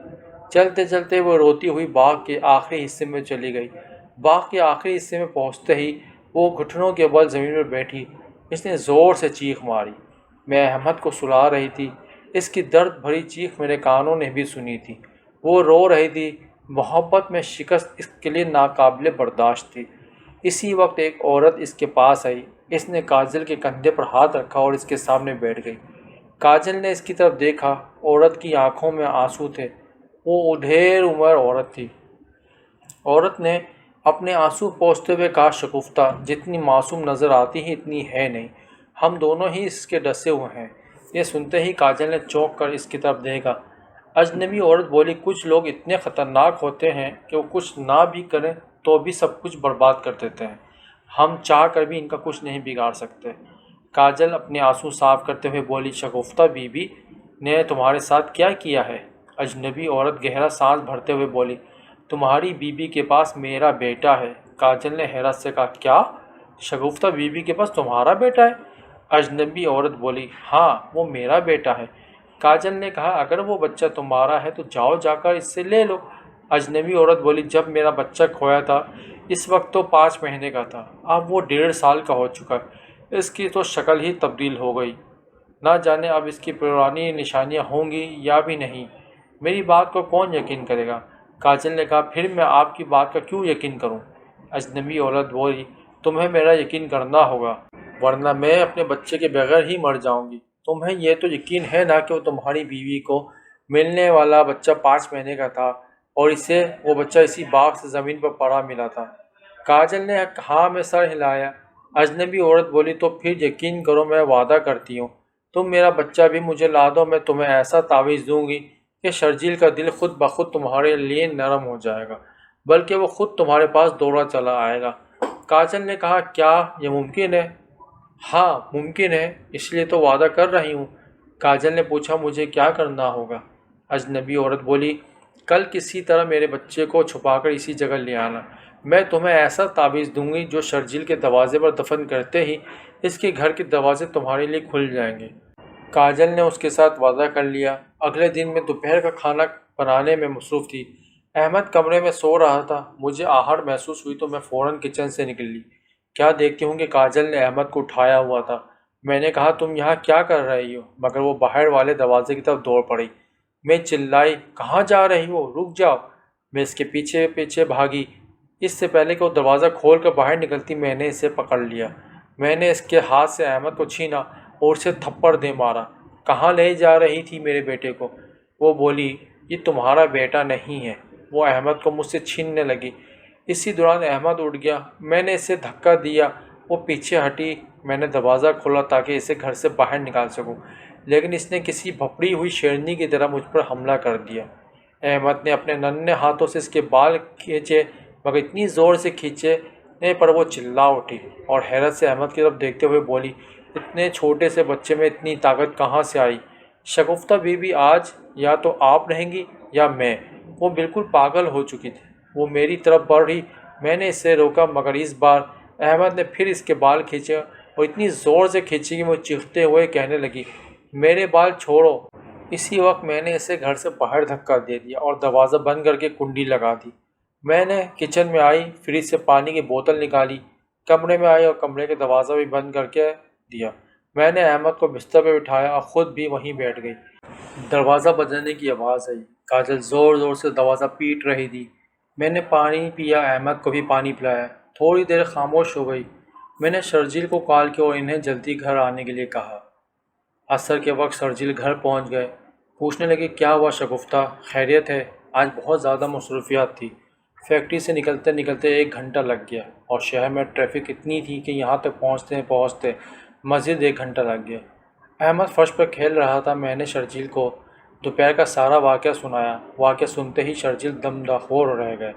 چلتے چلتے وہ روتی ہوئی باغ کے آخری حصے میں چلی گئی۔ باغ کے آخری حصے میں پہنچتے ہی وہ گھٹنوں کے بل زمین پر بیٹھی۔ اس نے زور سے چیخ ماری۔ میں احمد کو سلا رہی تھی۔ اس کی درد بھری چیخ میرے کانوں نے بھی سنی تھی۔ وہ رو رہی تھی۔ محبت میں شکست اس کے لیے ناقابل برداشت تھی۔ اسی وقت ایک عورت اس کے پاس آئی۔ اس نے کاجل کے کندھے پر ہاتھ رکھا اور اس کے سامنے بیٹھ گئی۔ کاجل نے اس کی طرف دیکھا۔ عورت کی آنکھوں میں آنسو تھے۔ وہ ڈھیر عمر عورت تھی۔ عورت نے اپنے آنسو پوچھتے ہوئے کہا، شگفتہ، جتنی معصوم نظر آتی ہے اتنی ہے نہیں۔ ہم دونوں ہی اس کے ڈسے ہوئے ہیں۔ یہ سنتے ہی کاجل نے چونک کر اس کی طرف دیکھا۔ اجنبی عورت بولی، کچھ لوگ اتنے خطرناک ہوتے ہیں کہ وہ کچھ نہ بھی کریں تو بھی سب کچھ برباد کر دیتے ہیں۔ ہم چاہ کر بھی ان کا کچھ نہیں بگاڑ سکتے۔ کاجل اپنے آنسو صاف کرتے ہوئے بولی، شگفتہ بی بی نے تمہارے ساتھ کیا کیا ہے؟ اجنبی عورت گہرا سانس بھرتے ہوئے بولی، تمہاری بی بی کے پاس میرا بیٹا ہے۔ کاجل نے حیرت سے کہا، کیا؟ شگفتہ بی بی کے پاس تمہارا بیٹا ہے؟ اجنبی عورت بولی، ہاں، وہ میرا بیٹا ہے۔ کاجل نے کہا، اگر وہ بچہ تمہارا ہے تو جاؤ جا کر اس سے لے لو۔ اجنبی عورت بولی، جب میرا بچہ کھویا تھا اس وقت تو 5 مہینے کا تھا، اب وہ 1.5 سال کا ہو چکا ہے۔ اس کی تو شکل ہی تبدیل ہو گئی، نہ جانے اب اس کی پرانی نشانیاں ہوں گی یا بھی نہیں۔ میری بات کو کون یقین کرے گا؟ کاجل نے کہا، پھر میں آپ کی بات کا کیوں یقین کروں؟ اجنبی عورت بولی، تمہیں میرا یقین کرنا ہوگا، ورنہ میں اپنے بچے کے بغیر ہی مر جاؤں گی۔ تمہیں یہ تو یقین ہے نا کہ وہ تمہاری بیوی کو ملنے والا بچہ 5 مہینے کا تھا اور اسے وہ بچہ اسی باغ سے زمین پر پڑا ملا تھا؟ کاجل نے ہاں میں سر ہلایا۔ اجنبی عورت بولی، تو پھر یقین کرو، میں وعدہ کرتی ہوں، تم میرا بچہ بھی مجھے لا دو، میں تمہیں ایسا تعویذ دوں گی کہ شرجیل کا دل خود بخود تمہارے لیے نرم ہو جائے گا، بلکہ وہ خود تمہارے پاس دوڑا چلا آئے گا۔ کاجل نے کہا، کیا یہ ممکن ہے؟ ہاں ممکن ہے، اس لیے تو وعدہ کر رہی ہوں۔ کاجل نے پوچھا، مجھے کیا کرنا ہوگا؟ اجنبی عورت بولی، کل کسی طرح میرے بچے کو چھپا کر اسی جگہ لے آنا۔ میں تمہیں ایسا تعویذ دوں گی جو شرجیل کے دروازے پر دفن کرتے ہی اس کے گھر کے دروازے تمہارے لیے کھل جائیں گے۔ کاجل نے اس کے ساتھ وعدہ کر لیا۔ اگلے دن میں دوپہر کا کھانا بنانے میں مصروف تھی۔ احمد کمرے میں سو رہا تھا۔ مجھے آہٹ محسوس ہوئی تو میں فوراً کچن سے نکل لی۔ کیا دیکھتی ہوں کہ کاجل نے احمد کو اٹھایا ہوا تھا۔ میں نے کہا، تم یہاں کیا کر رہی ہو؟ مگر وہ باہر والے دروازے کی طرف دوڑ پڑی۔ میں چلائی، کہاں جا رہی ہو؟ رک جاؤ۔ میں اس کے پیچھے پیچھے بھاگی۔ اس سے پہلے کہ وہ دروازہ کھول کر باہر نکلتی، میں نے اسے پکڑ لیا۔ میں نے اس کے ہاتھ سے احمد کو چھینا اور اسے تھپڑ دے مارا۔ کہاں لے جا رہی تھی میرے بیٹے کو؟ وہ بولی، یہ تمہارا بیٹا نہیں ہے۔ وہ احمد کو مجھ سے چھیننے لگی۔ اسی دوران احمد اٹھ گیا۔ میں نے اسے دھکا دیا، وہ پیچھے ہٹی۔ میں نے دروازہ کھولا تاکہ اسے گھر سے باہر نکال سکوں، لیکن اس نے کسی بھپڑی ہوئی شیرنی کی طرح مجھ پر حملہ کر دیا۔ احمد نے اپنے ننھے ہاتھوں سے اس کے بال کھینچے، مگر اتنی زور سے کھینچے پر وہ چلا اٹھی اور حیرت سے احمد کی طرف دیکھتے ہوئے بولی، اتنے چھوٹے سے بچے میں اتنی طاقت کہاں سے آئی؟ شگفتہ بی بی آج یا تو آپ رہیں گی یا میں۔ وہ بالکل پاگل ہو چکی تھی۔ وہ میری طرف بڑھی۔ میں نے اسے روکا، مگر اس بار احمد نے پھر اس کے بال کھینچے اور اتنی زور سے کھینچی کہ وہ چیختے ہوئے کہنے لگی، میرے بال چھوڑو۔ اسی وقت میں نے اسے گھر سے باہر دھکا دے دیا اور دروازہ بند کر کے کنڈی لگا دی۔ میں نے کچن میں آئی، فریج سے پانی کی بوتل نکالی، کمرے میں آئی اور کمرے کا دروازہ بھی بند کر کے دیا۔ میں نے احمد کو بستر پہ بٹھایا اور خود بھی وہیں بیٹھ گئی۔ دروازہ بجنے کی آواز آئی۔ کاجل زور زور سے دروازہ پیٹ رہی تھی۔ میں نے پانی پیا، احمد کو بھی پانی پلایا۔ تھوڑی دیر خاموش ہو گئی۔ میں نے شرجیل کو کال کیا اور انہیں جلدی گھر آنے کے لیے کہا۔ عصر کے وقت شرجیل گھر پہنچ گئے۔ پوچھنے لگے کیا ہوا شگفتہ، خیریت ہے؟ آج بہت زیادہ مصروفیات تھی۔ فیکٹری سے نکلتے نکلتے 1 گھنٹہ لگ گیا اور شہر میں ٹریفک اتنی تھی کہ یہاں تک پہنچتے مزید 1 گھنٹہ لگ گیا۔ احمد فرش پر کھیل رہا تھا۔ میں نے شرجیل کو دوپہر کا سارا واقعہ سنایا۔ واقعہ سنتے ہی شرجیل دم داخور رہ گئے۔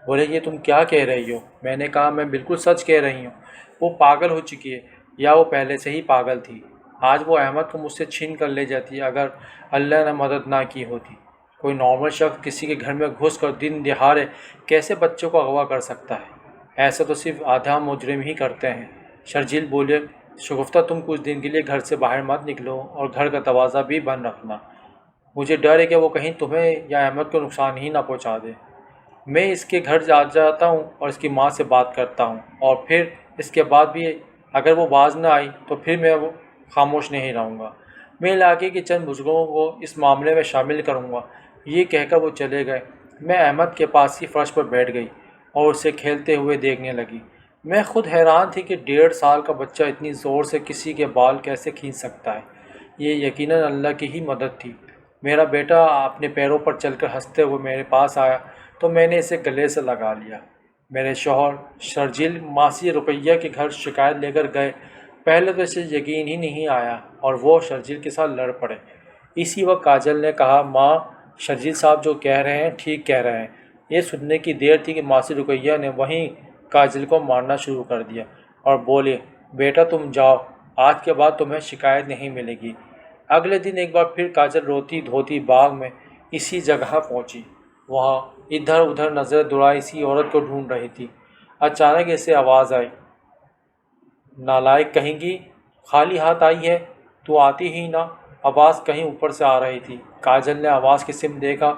بولے یہ تم کیا کہہ رہی ہو؟ میں نے کہا میں بالکل سچ کہہ رہی ہوں۔ وہ پاگل ہو چکی ہے، یا وہ پہلے سے ہی پاگل تھی۔ آج وہ احمد کو مجھ سے چھین کر لے جاتی اگر اللہ نے مدد نہ کی ہوتی۔ کوئی نارمل شخص کسی کے گھر میں گھس کر دن دہاڑے کیسے بچوں کو اغوا کر سکتا ہے؟ ایسا تو صرف آدھا مجرم ہی کرتے ہیں۔ شرجیل بولے شگفتہ تم کچھ دن کے لیے گھر سے باہر مت نکلو اور گھر کا دروازہ بھی بند رکھنا۔ مجھے ڈر ہے کہ وہ کہیں تمہیں یا احمد کو نقصان ہی نہ پہنچا دے۔ میں اس کے گھر جاتا ہوں اور اس کی ماں سے بات کرتا ہوں، اور پھر اس کے بعد بھی اگر وہ باز نہ آئی تو پھر میں خاموش نہیں رہوں گا۔ میں علاقے کے چند بزرگوں کو اس معاملے میں شامل کروں گا۔ یہ کہہ کر وہ چلے گئے۔ میں احمد کے پاس ہی فرش پر بیٹھ گئی اور اسے کھیلتے ہوئے دیکھنے لگی۔ میں خود حیران تھی کہ 1.5 سال کا بچہ اتنی زور سے کسی کے بال کیسے کھینچ سکتا ہے۔ یہ یقیناً اللہ کی ہی مدد تھی۔ میرا بیٹا اپنے پیروں پر چل کر ہنستے ہوئے میرے پاس آیا تو میں نے اسے گلے سے لگا لیا۔ میرے شوہر شرجیل ماسی رقیہ کے گھر شکایت لے کر گئے۔ پہلے تو اسے یقین ہی نہیں آیا اور وہ شرجیل کے ساتھ لڑ پڑے۔ اسی وقت کاجل نے کہا ماں شرجیل صاحب جو کہہ رہے ہیں ٹھیک کہہ رہے ہیں۔ یہ سننے کی دیر تھی کہ ماسی رقیہ نے وہیں کاجل کو مارنا شروع کر دیا اور بولے بیٹا تم جاؤ، آج کے بعد تمہیں شکایت نہیں ملے گی۔ اگلے دن ایک بار پھر کاجل روتی دھوتی باغ میں اسی جگہ پہنچی۔ وہاں ادھر ادھر نظر دوڑائے اسی عورت کو ڈھونڈ رہی تھی۔ اچانک اسے آواز آئی، نالائق کہیں گی، خالی ہاتھ آئی ہے، تو آتی ہی نہ۔ آواز کہیں اوپر سے آ رہی تھی۔ کاجل نے آواز کی سمت دیکھا۔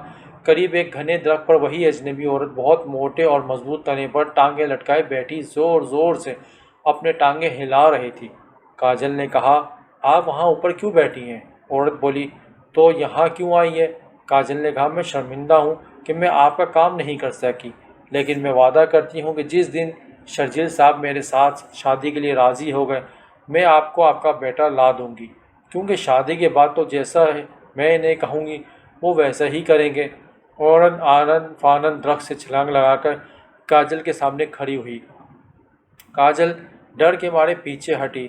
قریب ایک گھنے درخت پر وہی اجنبی عورت بہت موٹے اور مضبوط تنے پر ٹانگیں لٹکائے بیٹھی زور زور سے اپنے ٹانگیں ہلا رہی تھی۔ کاجل نے کہا آپ وہاں اوپر کیوں بیٹھی ہیں؟ عورت بولی تو یہاں کیوں آئی ہے؟ کاجل نے کہا میں شرمندہ ہوں کہ میں آپ کا کام نہیں کر سکی، لیکن میں وعدہ کرتی ہوں کہ جس دن شرجیل صاحب میرے ساتھ شادی کے لیے راضی ہو گئے میں آپ کو آپ کا بیٹا لا دوں گی، کیونکہ شادی کے بعد تو جیسا ہے میں انہیں کہوں گی وہ ویسا ہی کریں گے۔ عورت آنن فانن درخت سے چھلانگ لگا کر کاجل کے سامنے کھڑی ہوئی۔ کاجل ڈر کے مارے پیچھے ہٹی،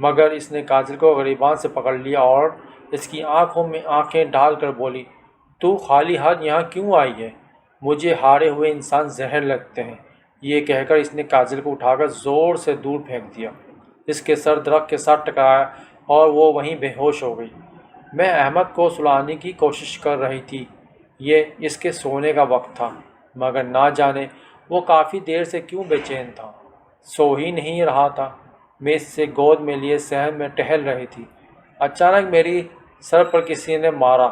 مگر اس نے کاجل کو گریبان سے پکڑ لیا اور اس کی آنکھوں میں آنکھیں ڈال کر بولی تو خالی ہاتھ یہاں کیوں آئی ہے؟ مجھے ہارے ہوئے انسان زہر لگتے ہیں۔ یہ کہہ کر اس نے کاجل کو اٹھا کر زور سے دور پھینک دیا۔ اس کے سر درخت کے ساتھ ٹکرایا اور وہ وہیں بے ہوش ہو گئی۔ میں احمد کو سلانے کی کوشش کر رہی تھی۔ یہ اس کے سونے کا وقت تھا، مگر نہ جانے وہ کافی دیر سے کیوں بے چین تھا، سو ہی نہیں رہا تھا۔ میں اس سے گود میں لیے صحن میں ٹہل رہی تھی۔ اچانک میری سر پر کسی نے مارا۔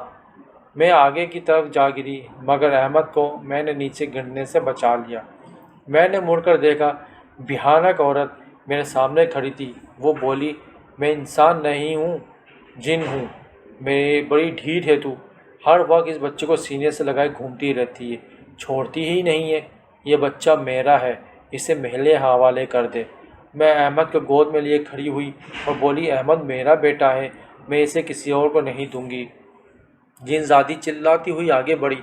میں آگے کی طرف جا گری، مگر احمد کو میں نے نیچے گرنے سے بچا لیا۔ میں نے مڑ کر دیکھا، بھیانک عورت میرے سامنے کھڑی تھی۔ وہ بولی میں انسان نہیں ہوں، جن ہوں۔ میری بڑی ڈھیٹ ہے تو، ہر وقت اس بچے کو سینے سے لگائے گھومتی رہتی ہے، چھوڑتی ہی نہیں ہے۔ یہ بچہ میرا ہے، اسے محلے حوالے کر دے۔ میں احمد کو گود میں لیے کھڑی ہوئی اور بولی احمد میرا بیٹا ہے، میں اسے کسی اور کو نہیں دوں گی۔ جن زادی چلاتی ہوئی آگے بڑھی،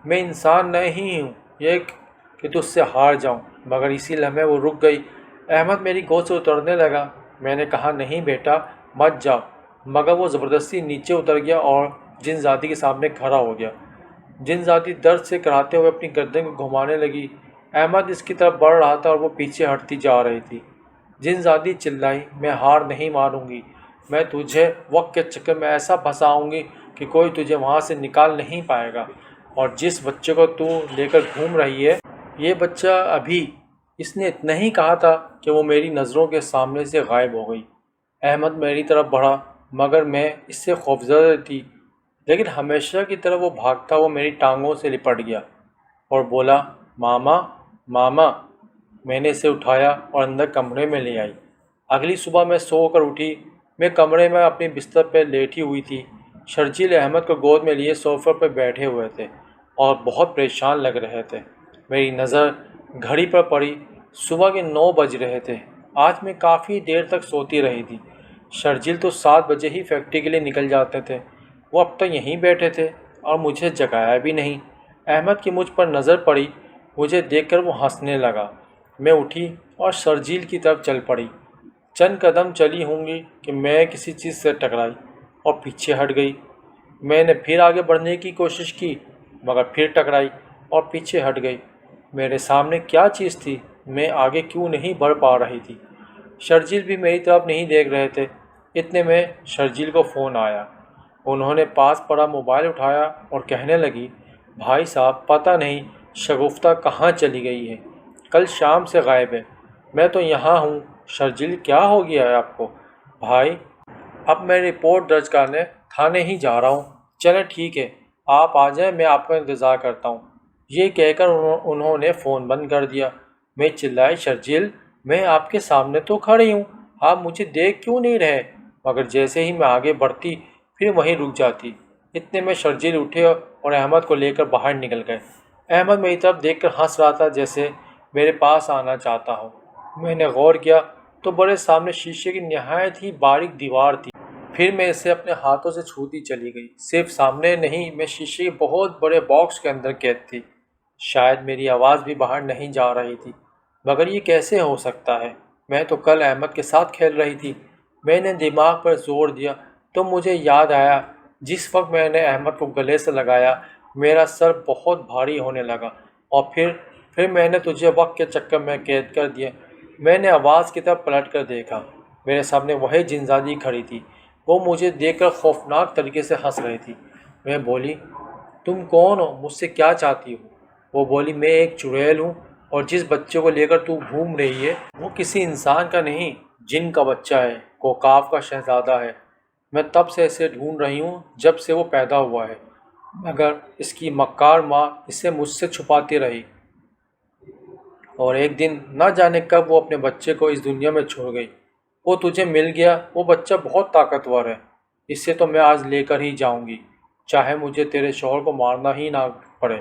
میں انسان نہیں ہوں یہ کہ تجھ سے ہار جاؤں، مگر اسی لمحے وہ رک گئی۔ احمد میری گود سے اترنے لگا۔ میں نے کہا نہیں بیٹا مت جاؤ، مگر وہ زبردستی نیچے اتر گیا اور جن زادی کے سامنے کھڑا ہو گیا۔ جن زادی درد سے کراہتے ہوئے اپنی گردن کو گھمانے لگی۔ احمد اس کی طرف بڑھ رہا تھا اور وہ پیچھے ہٹتی جا رہی تھی۔ جن زادی چلائی میں ہار نہیں مانوں گی، میں تجھے وقت کے چکر میں ایسا پھنساؤں گی کہ کوئی تجھے وہاں سے نکال نہیں پائے گا۔ اور جس بچے کو تو لے کر گھوم رہی ہے یہ بچہ ابھی، اس نے اتنا ہی کہا تھا کہ وہ میری نظروں کے سامنے سے غائب ہو گئی۔ احمد میری طرف بڑھا، مگر میں اس سے خوفزدہ تھی، لیکن ہمیشہ کی طرح وہ بھاگتا ہوا میری ٹانگوں سے لپٹ گیا اور بولا ماما ماما، میں نے اسے اٹھایا اور اندر کمرے میں لے آئی۔ اگلی صبح میں سو کر اٹھی۔ میں کمرے میں اپنی بستر پہ لیٹی ہوئی تھی۔ شرجیل احمد کو گود میں لیے صوفے پہ بیٹھے ہوئے تھے اور بہت پریشان لگ رہے تھے۔ میری نظر گھڑی پر پڑی۔ صبح کے 9 بج رہے تھے۔ آج میں کافی دیر تک سوتی رہی تھی۔ شرجیل تو 7 بجے ہی فیکٹری کے لیے نکل جاتے تھے۔ وہ اب تک یہیں بیٹھے تھے اور مجھے جگایا بھی نہیں۔ احمد کی مجھ پر نظر پڑی۔ مجھے دیکھ کر وہ ہنسنے لگا۔ میں اٹھی اور شرجیل کی طرف چل پڑی۔ چند قدم چلی ہوں گی کہ میں کسی چیز سے ٹکرائی اور پیچھے ہٹ گئی۔ میں نے پھر آگے بڑھنے کی کوشش کی مگر پھر ٹکرائی اور پیچھے ہٹ گئی۔ میرے سامنے کیا چیز تھی؟ میں آگے کیوں نہیں بڑھ پا رہی تھی؟ شرجیل بھی میری طرف نہیں دیکھ رہے تھے۔ اتنے میں شرجیل کو فون آیا۔ انہوں نے پاس پڑا موبائل اٹھایا اور کہنے لگی، بھائی صاحب پتہ نہیں شگفتہ کہاں چلی گئی ہے، کل شام سے غائب ہے۔ میں تو یہاں ہوں۔ شرجیل کیا ہو گیا ہے آپ کو؟ بھائی اب میں رپورٹ درج کرنے تھانے ہی جا رہا ہوں۔ چلیں ٹھیک ہے، آپ آ جائیں، میں آپ کا انتظار کرتا ہوں۔ یہ کہہ کر انہوں نے فون بند کر دیا۔ میں چلائی، شرجیل میں آپ کے سامنے تو کھڑی ہوں، آپ مجھے دیکھ کیوں نہیں رہے؟ مگر جیسے ہی میں آگے بڑھتی پھر وہیں رک جاتی۔ اتنے میں شرجیل اٹھے اور احمد کو لے کر باہر نکل گئے۔ احمد میری طرف دیکھ کر ہنس رہا تھا جیسے میرے پاس آنا چاہتا ہو۔ میں نے غور کیا تو بڑے سامنے شیشے کی نہایت ہی باریک دیوار تھی۔ پھر میں اسے اپنے ہاتھوں سے چھوتی چلی گئی۔ صرف سامنے نہیں، میں شیشے کے بہت بڑے باکس کے اندر قید تھی۔ شاید میری آواز بھی باہر نہیں جا رہی تھی، مگر یہ کیسے ہو سکتا ہے؟ میں تو کل احمد کے ساتھ کھیل رہی تھی۔ میں نے دماغ پر زور دیا تو مجھے یاد آیا جس وقت میں نے احمد کو گلے سے لگایا میرا سر بہت بھاری ہونے لگا، اور پھر میں نے تجھے وقت کے چکر میں قید کر دیا۔ میں نے آواز کی طرف پلٹ کر دیکھا۔ میرے سامنے وہی جنزادی کھڑی تھی۔ وہ مجھے دیکھ کر خوفناک طریقے سے ہنس رہی تھی۔ میں بولی، تم کون ہو؟ مجھ سے کیا چاہتی ہو؟ وہ بولی، میں ایک چڑیل ہوں اور جس بچے کو لے کر تو گھوم رہی ہے وہ کسی انسان کا نہیں، جن کا بچہ ہے، کوکاف کا شہزادہ ہے۔ میں تب سے اسے ڈھونڈ رہی ہوں جب سے وہ پیدا ہوا ہے، مگر اس کی مکار ماں اسے مجھ سے چھپاتی رہی، اور ایک دن نہ جانے کب وہ اپنے بچے کو اس دنیا میں چھوڑ گئی۔ وہ تجھے مل گیا۔ وہ بچہ بہت طاقتور ہے، اسے تو میں آج لے کر ہی جاؤں گی، چاہے مجھے تیرے شوہر کو مارنا ہی نہ پڑے۔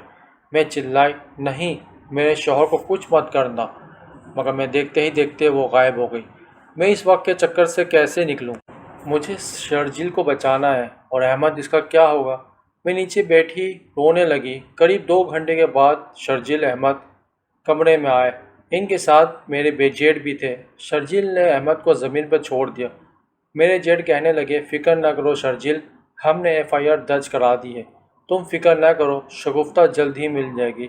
میں چلائی، نہیں میرے شوہر کو کچھ مت کرنا، مگر میں دیکھتے ہی دیکھتے وہ غائب ہو گئی۔ میں اس وقت کے چکر سے کیسے نکلوں؟ مجھے شرجیل کو بچانا ہے، اور احمد اس کا کیا ہوگا؟ میں نیچے بیٹھی رونے لگی۔ قریب 2 گھنٹے کے بعد شرجیل احمد کمرے میں آئے۔ ان کے ساتھ میرے جیٹ بھی تھے۔ شرجیل نے احمد کو زمین پر چھوڑ دیا۔ میرے جیٹ کہنے لگے، فکر نہ کرو شرجیل، ہم نے FIR درج کرا دی ہے، تم فکر نہ کرو، شگفتہ جلد ہی مل جائے گی۔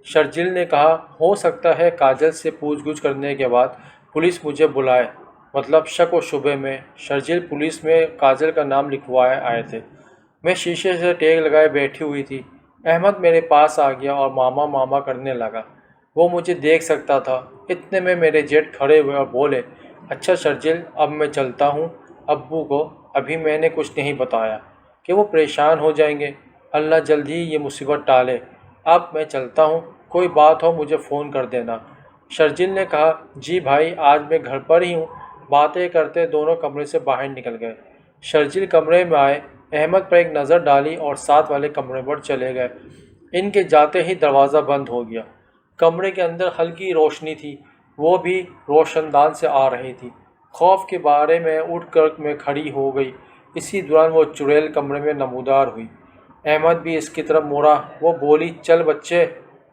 شرجیل نے کہا، ہو سکتا ہے کاجل سے پوچھ گچھ کرنے کے بعد پولیس مجھے بلائے، مطلب شک و شبے میں شرجیل پولیس میں کاجل کا نام لکھوائے آئے تھے۔ میں شیشے سے ٹیک لگائے بیٹھی ہوئی تھی۔ احمد میرے پاس آ گیا اور ماما ماما کرنے لگا۔ وہ مجھے دیکھ سکتا تھا۔ اتنے میں میرے جیٹ کھڑے ہوئے اور بولے، اچھا شرجیل، اب میں چلتا ہوں۔ ابو کو ابھی میں نے کچھ نہیں بتایا کہ وہ پریشان ہو جائیں گے، اللہ جلد ہی یہ مصیبت ٹالے۔ اب میں چلتا ہوں، کوئی بات ہو مجھے فون کر دینا۔ شرجیل نے کہا، جی بھائی، آج میں گھر پر ہی ہوں۔ باتیں کرتے دونوں کمرے سے باہر نکل گئے۔ شرجیل کمرے میں آئے، احمد پر ایک نظر ڈالی اور ساتھ والے کمرے پر چلے گئے۔ ان کے جاتے ہی دروازہ بند ہو گیا۔ کمرے کے اندر ہلکی روشنی تھی، وہ بھی روشن دان سے آ رہی تھی۔ خوف کے بارے میں اٹھ کر میں کھڑی ہو گئی۔ اسی دوران وہ چڑیل کمرے میں نمودار ہوئی۔ احمد بھی اس کی طرف مڑا۔ وہ بولی، چل بچے،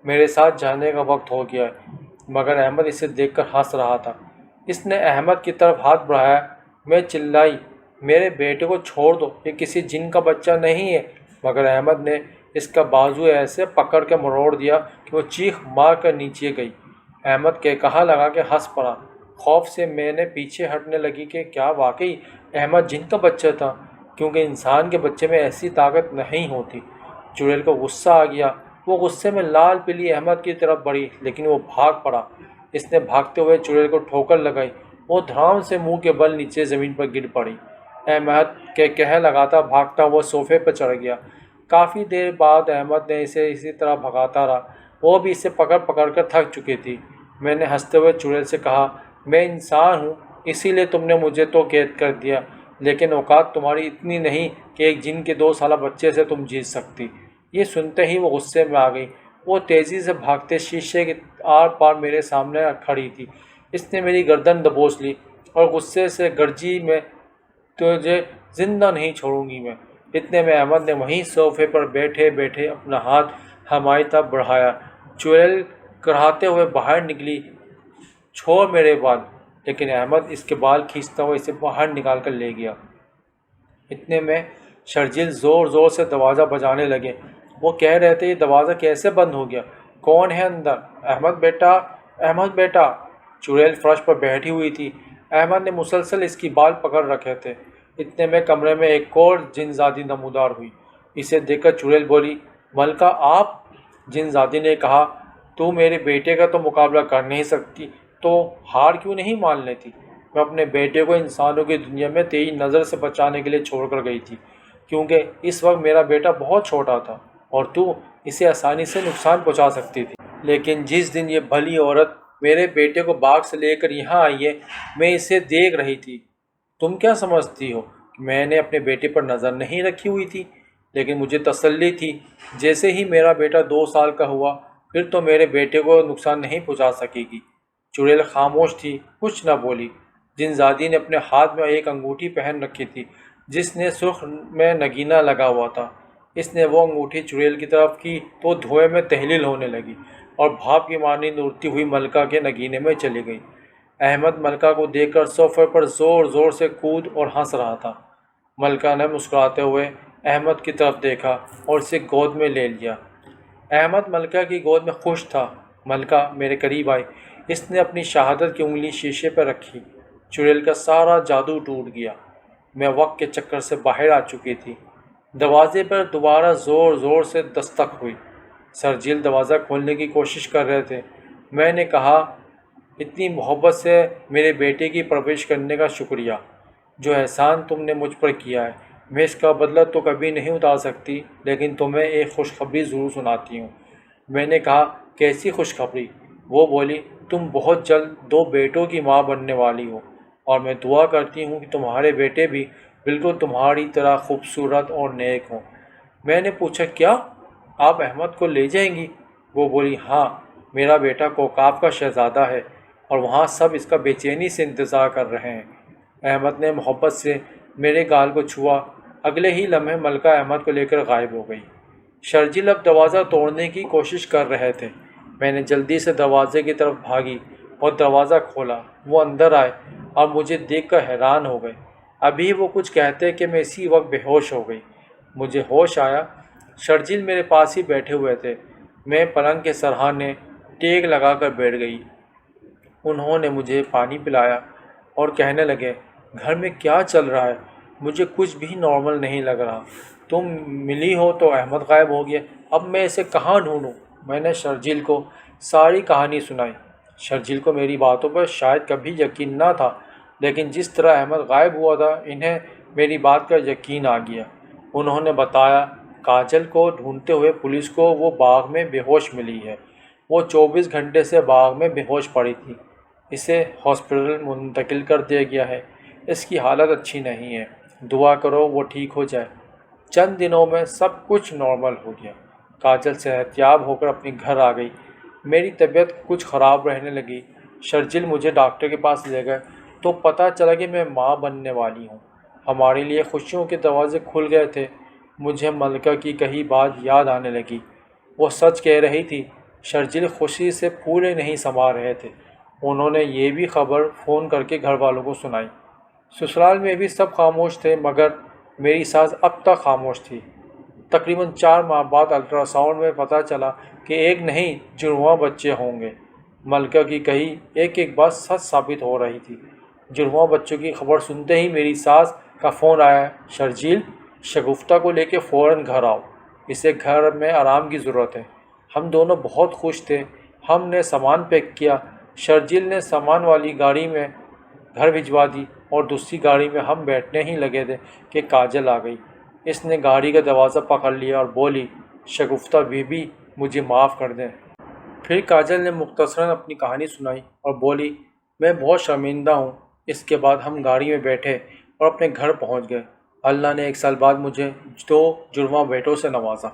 میرے ساتھ جانے کا وقت ہو گیا ہے، مگر احمد اسے دیکھ کر ہنس رہا تھا۔ اس نے احمد کی طرف ہاتھ بڑھایا۔ میں چلائی، میرے بیٹے کو چھوڑ دو، یہ کسی جن کا بچہ نہیں ہے، مگر احمد نے اس کا بازو ایسے پکڑ کے مروڑ دیا کہ وہ چیخ مار کر نیچے گئی۔ احمد کے کہا لگا کے ہنس پڑا۔ خوف سے میں نے پیچھے ہٹنے لگی کہ کیا واقعی احمد جن کا بچہ تھا، کیونکہ انسان کے بچے میں ایسی طاقت نہیں ہوتی۔ چڑیل کو غصہ آ گیا۔ وہ غصے میں لال پلی احمد کی طرف بڑھی، لیکن وہ بھاگ پڑا۔ اس نے بھاگتے ہوئے چڑیل کو ٹھوکر لگائی۔ وہ دھڑام سے منہ کے بل نیچے زمین پر گر پڑی۔ احمد کے کہہ لگاتا بھاگتا وہ صوفے پر چڑھ گیا۔ کافی دیر بعد احمد نے اسے اسی طرح بھگاتا رہا۔ وہ بھی اسے پکڑ پکڑ کر تھک چکی تھی۔ میں نے ہنستے ہوئے چڑیل سے کہا، میں انسان ہوں، اسی لیے تم نے مجھے تو قید کر دیا، لیکن اوقات تمہاری اتنی نہیں کہ ایک جن کے 2 سالہ بچے سے تم جیت سکتی۔ یہ سنتے ہی وہ غصے میں آ گئی۔ وہ تیزی سے بھاگتے شیشے کے آر پار میرے سامنے کھڑی تھی۔ اس نے میری گردن دبوچ لی اور غصے سے گرجی، میں تجھے زندہ نہیں چھوڑوں گی میں۔ اتنے میں احمد نے وہیں صوفے پر بیٹھے بیٹھے اپنا ہاتھ ہماری طرف بڑھایا۔ چڑیل کڑھاتے ہوئے باہر نکلی، چھوڑ میرے بال، لیکن احمد اس کے بال کھینچتا ہوا اسے باہر نکال کر لے گیا۔ اتنے میں شرجیل زور زور سے دروازہ بجانے لگے۔ وہ کہہ رہے تھے، یہ دروازہ کیسے بند ہو گیا؟ کون ہے اندر؟ احمد بیٹا، احمد بیٹا۔ چڑیل فرش پر بیٹھی ہوئی تھی۔ احمد نے مسلسل اس کی بال پکڑ رکھے تھے۔ اتنے میں کمرے میں ایک اور جن زادی نمودار ہوئی۔ اسے دیکھ کر چڑیل بولی، ملکہ آپ؟ جن زادی نے کہا، تو میرے بیٹے کا تو مقابلہ کر نہیں سکتی تو ہار کیوں نہیں مان لیتی؟ میں اپنے بیٹے کو انسانوں کی دنیا میں تیری نظر سے بچانے کے لیے چھوڑ کر گئی تھی، کیونکہ اس وقت میرا بیٹا بہت چھوٹا تھا اور تو اسے آسانی سے نقصان پہنچا سکتی تھی۔ لیکن جس دن یہ بھلی عورت میرے بیٹے کو باغ سے لے کر یہاں آئی ہے، میں اسے دیکھ رہی تھی۔ تم کیا سمجھتی ہو کہ میں نے اپنے بیٹے پر نظر نہیں رکھی ہوئی تھی؟ لیکن مجھے تسلی تھی، جیسے ہی میرا بیٹا 2 سال کا ہوا، پھر تو میرے بیٹے کو نقصان نہیں پہنچا سکے گی۔ چڑیل خاموش تھی، کچھ نہ بولی۔ جن زادی نے اپنے ہاتھ میں ایک انگوٹھی پہن رکھی تھی جس نے سرخ میں نگینہ لگا ہوا تھا۔ اس نے وہ انگوٹھی چڑیل کی طرف کی تو دھوئے میں تحلیل ہونے لگی اور بھاپ کی مانند اڑتی ہوئی ملکہ کے نگینے میں چلی گئی۔ احمد ملکہ کو دیکھ کر صوفے پر زور زور سے کود اور ہنس رہا تھا۔ ملکہ نے مسکراتے ہوئے احمد کی طرف دیکھا اور اسے گود میں لے لیا۔ احمد ملکہ کی گود میں خوش تھا۔ ملکہ میرے قریب آئی۔ اس نے اپنی شہادت کی انگلی شیشے پر رکھی۔ چڑیل کا سارا جادو ٹوٹ گیا۔ میں وقت کے چکر سے باہر آ چکی تھی۔ دروازے پر دوبارہ زور زور سے دستک ہوئی۔ شرجیل دروازہ کھولنے کی کوشش کر رہے تھے۔ میں نے کہا، اتنی محبت سے میرے بیٹے کی پرورش کرنے کا شکریہ۔ جو احسان تم نے مجھ پر کیا ہے، میں اس کا بدلہ تو کبھی نہیں اتار سکتی، لیکن تمہیں ایک خوشخبری ضرور سناتی ہوں۔ میں نے کہا، کیسی خوشخبری؟ وہ بولی، تم بہت جلد 2 بیٹوں کی ماں بننے والی ہو، اور میں دعا کرتی ہوں کہ تمہارے بیٹے بھی بالکل تمہاری طرح خوبصورت اور نیک ہوں۔ میں نے پوچھا، کیا آپ احمد کو لے جائیں گی؟ وہ بولی، ہاں، میرا بیٹا کوکاب کا شہزادہ ہے اور وہاں سب اس کا بے چینی سے انتظار کر رہے ہیں۔ احمد نے محبت سے میرے گال کو چھوا۔ اگلے ہی لمحے ملکہ احمد کو لے کر غائب ہو گئی۔ شرجیل اب دروازہ توڑنے کی کوشش کر رہے تھے۔ میں نے جلدی سے دروازے کی طرف بھاگی اور دروازہ کھولا۔ وہ اندر آئے اور مجھے دیکھ کر حیران ہو گئے۔ ابھی وہ کچھ کہتے کہ میں اسی وقت بے ہوش ہو گئی۔ مجھے ہوش آیا، شرجیل میرے پاس ہی بیٹھے ہوئے تھے۔ میں پلنگ کے سرہانے ٹیک لگا کر بیٹھ گئی۔ انہوں نے مجھے پانی پلایا اور کہنے لگے، گھر میں کیا چل رہا ہے؟ مجھے کچھ بھی نارمل نہیں لگ رہا۔ تم ملی ہو تو احمد غائب ہو گیا، اب میں اسے کہاں ڈھونڈوں؟ میں نے شرجیل کو ساری کہانی سنائی۔ شرجیل کو میری باتوں پر شاید کبھی یقین نہ تھا، لیکن جس طرح احمد غائب ہوا تھا، انہیں میری بات کا یقین آ گیا۔ انہوں نے بتایا، کاجل کو ڈھونڈتے ہوئے پولیس کو وہ باغ میں بے ہوش ملی ہے۔ وہ 24 گھنٹے سے باغ میں بے ہوش پڑی تھی۔ اسے ہاسپٹل منتقل کر دیا گیا ہے۔ اس کی حالت اچھی نہیں ہے، دعا کرو وہ ٹھیک ہو جائے۔ چند دنوں میں سب کچھ نارمل ہو گیا۔ کاجل صحتیاب ہو کر اپنے گھر آ گئی۔ میری طبیعت کچھ خراب رہنے لگی۔ شرجیل مجھے ڈاکٹر کے پاس لے گئے تو پتہ چلا کہ میں ماں بننے والی ہوں۔ ہمارے لیے خوشیوں کے دروازے کھل گئے تھے۔ مجھے ملکہ کی کہی بات یاد آنے لگی۔ وہ سچ کہہ رہی تھی۔ شرجیل خوشی سے پھولے نہیں سما رہے تھے۔ انہوں نے یہ بھی خبر فون کر کے گھر والوں کو سنائی۔ سسرال میں بھی سب خاموش تھے، مگر میری ساس اب تک خاموش تھی۔ تقریباً 4 ماہ بعد الٹرا ساؤنڈ میں پتہ چلا کہ ایک نہیں، جڑواں بچے ہوں گے۔ ملکہ کی کہی ایک ایک بات سچ ثابت ہو رہی تھی۔ جڑواں بچوں کی خبر سنتے ہی میری ساس کا فون آیا، شرجیل، شگفتہ کو لے کے فوراً گھر آؤ، اسے گھر میں آرام کی ضرورت ہے۔ ہم دونوں بہت خوش تھے۔ ہم نے سامان پیک کیا۔ شرجیل نے سامان والی گاڑی میں گھر بھجوا دی اور دوسری گاڑی میں ہم بیٹھنے ہی لگے تھے کہ کاجل آ گئی۔ اس نے گاڑی کا دروازہ پکڑ لیا اور بولی، شگفتہ بی بی، مجھے معاف کر دیں۔ پھر کاجل نے مختصراً اپنی کہانی سنائی اور بولی، میں بہت شرمندہ ہوں۔ اس کے بعد ہم گاڑی میں بیٹھے اور اپنے گھر پہنچ گئے۔ اللہ نے 1 سال بعد مجھے 2 جڑواں بیٹوں سے نوازا۔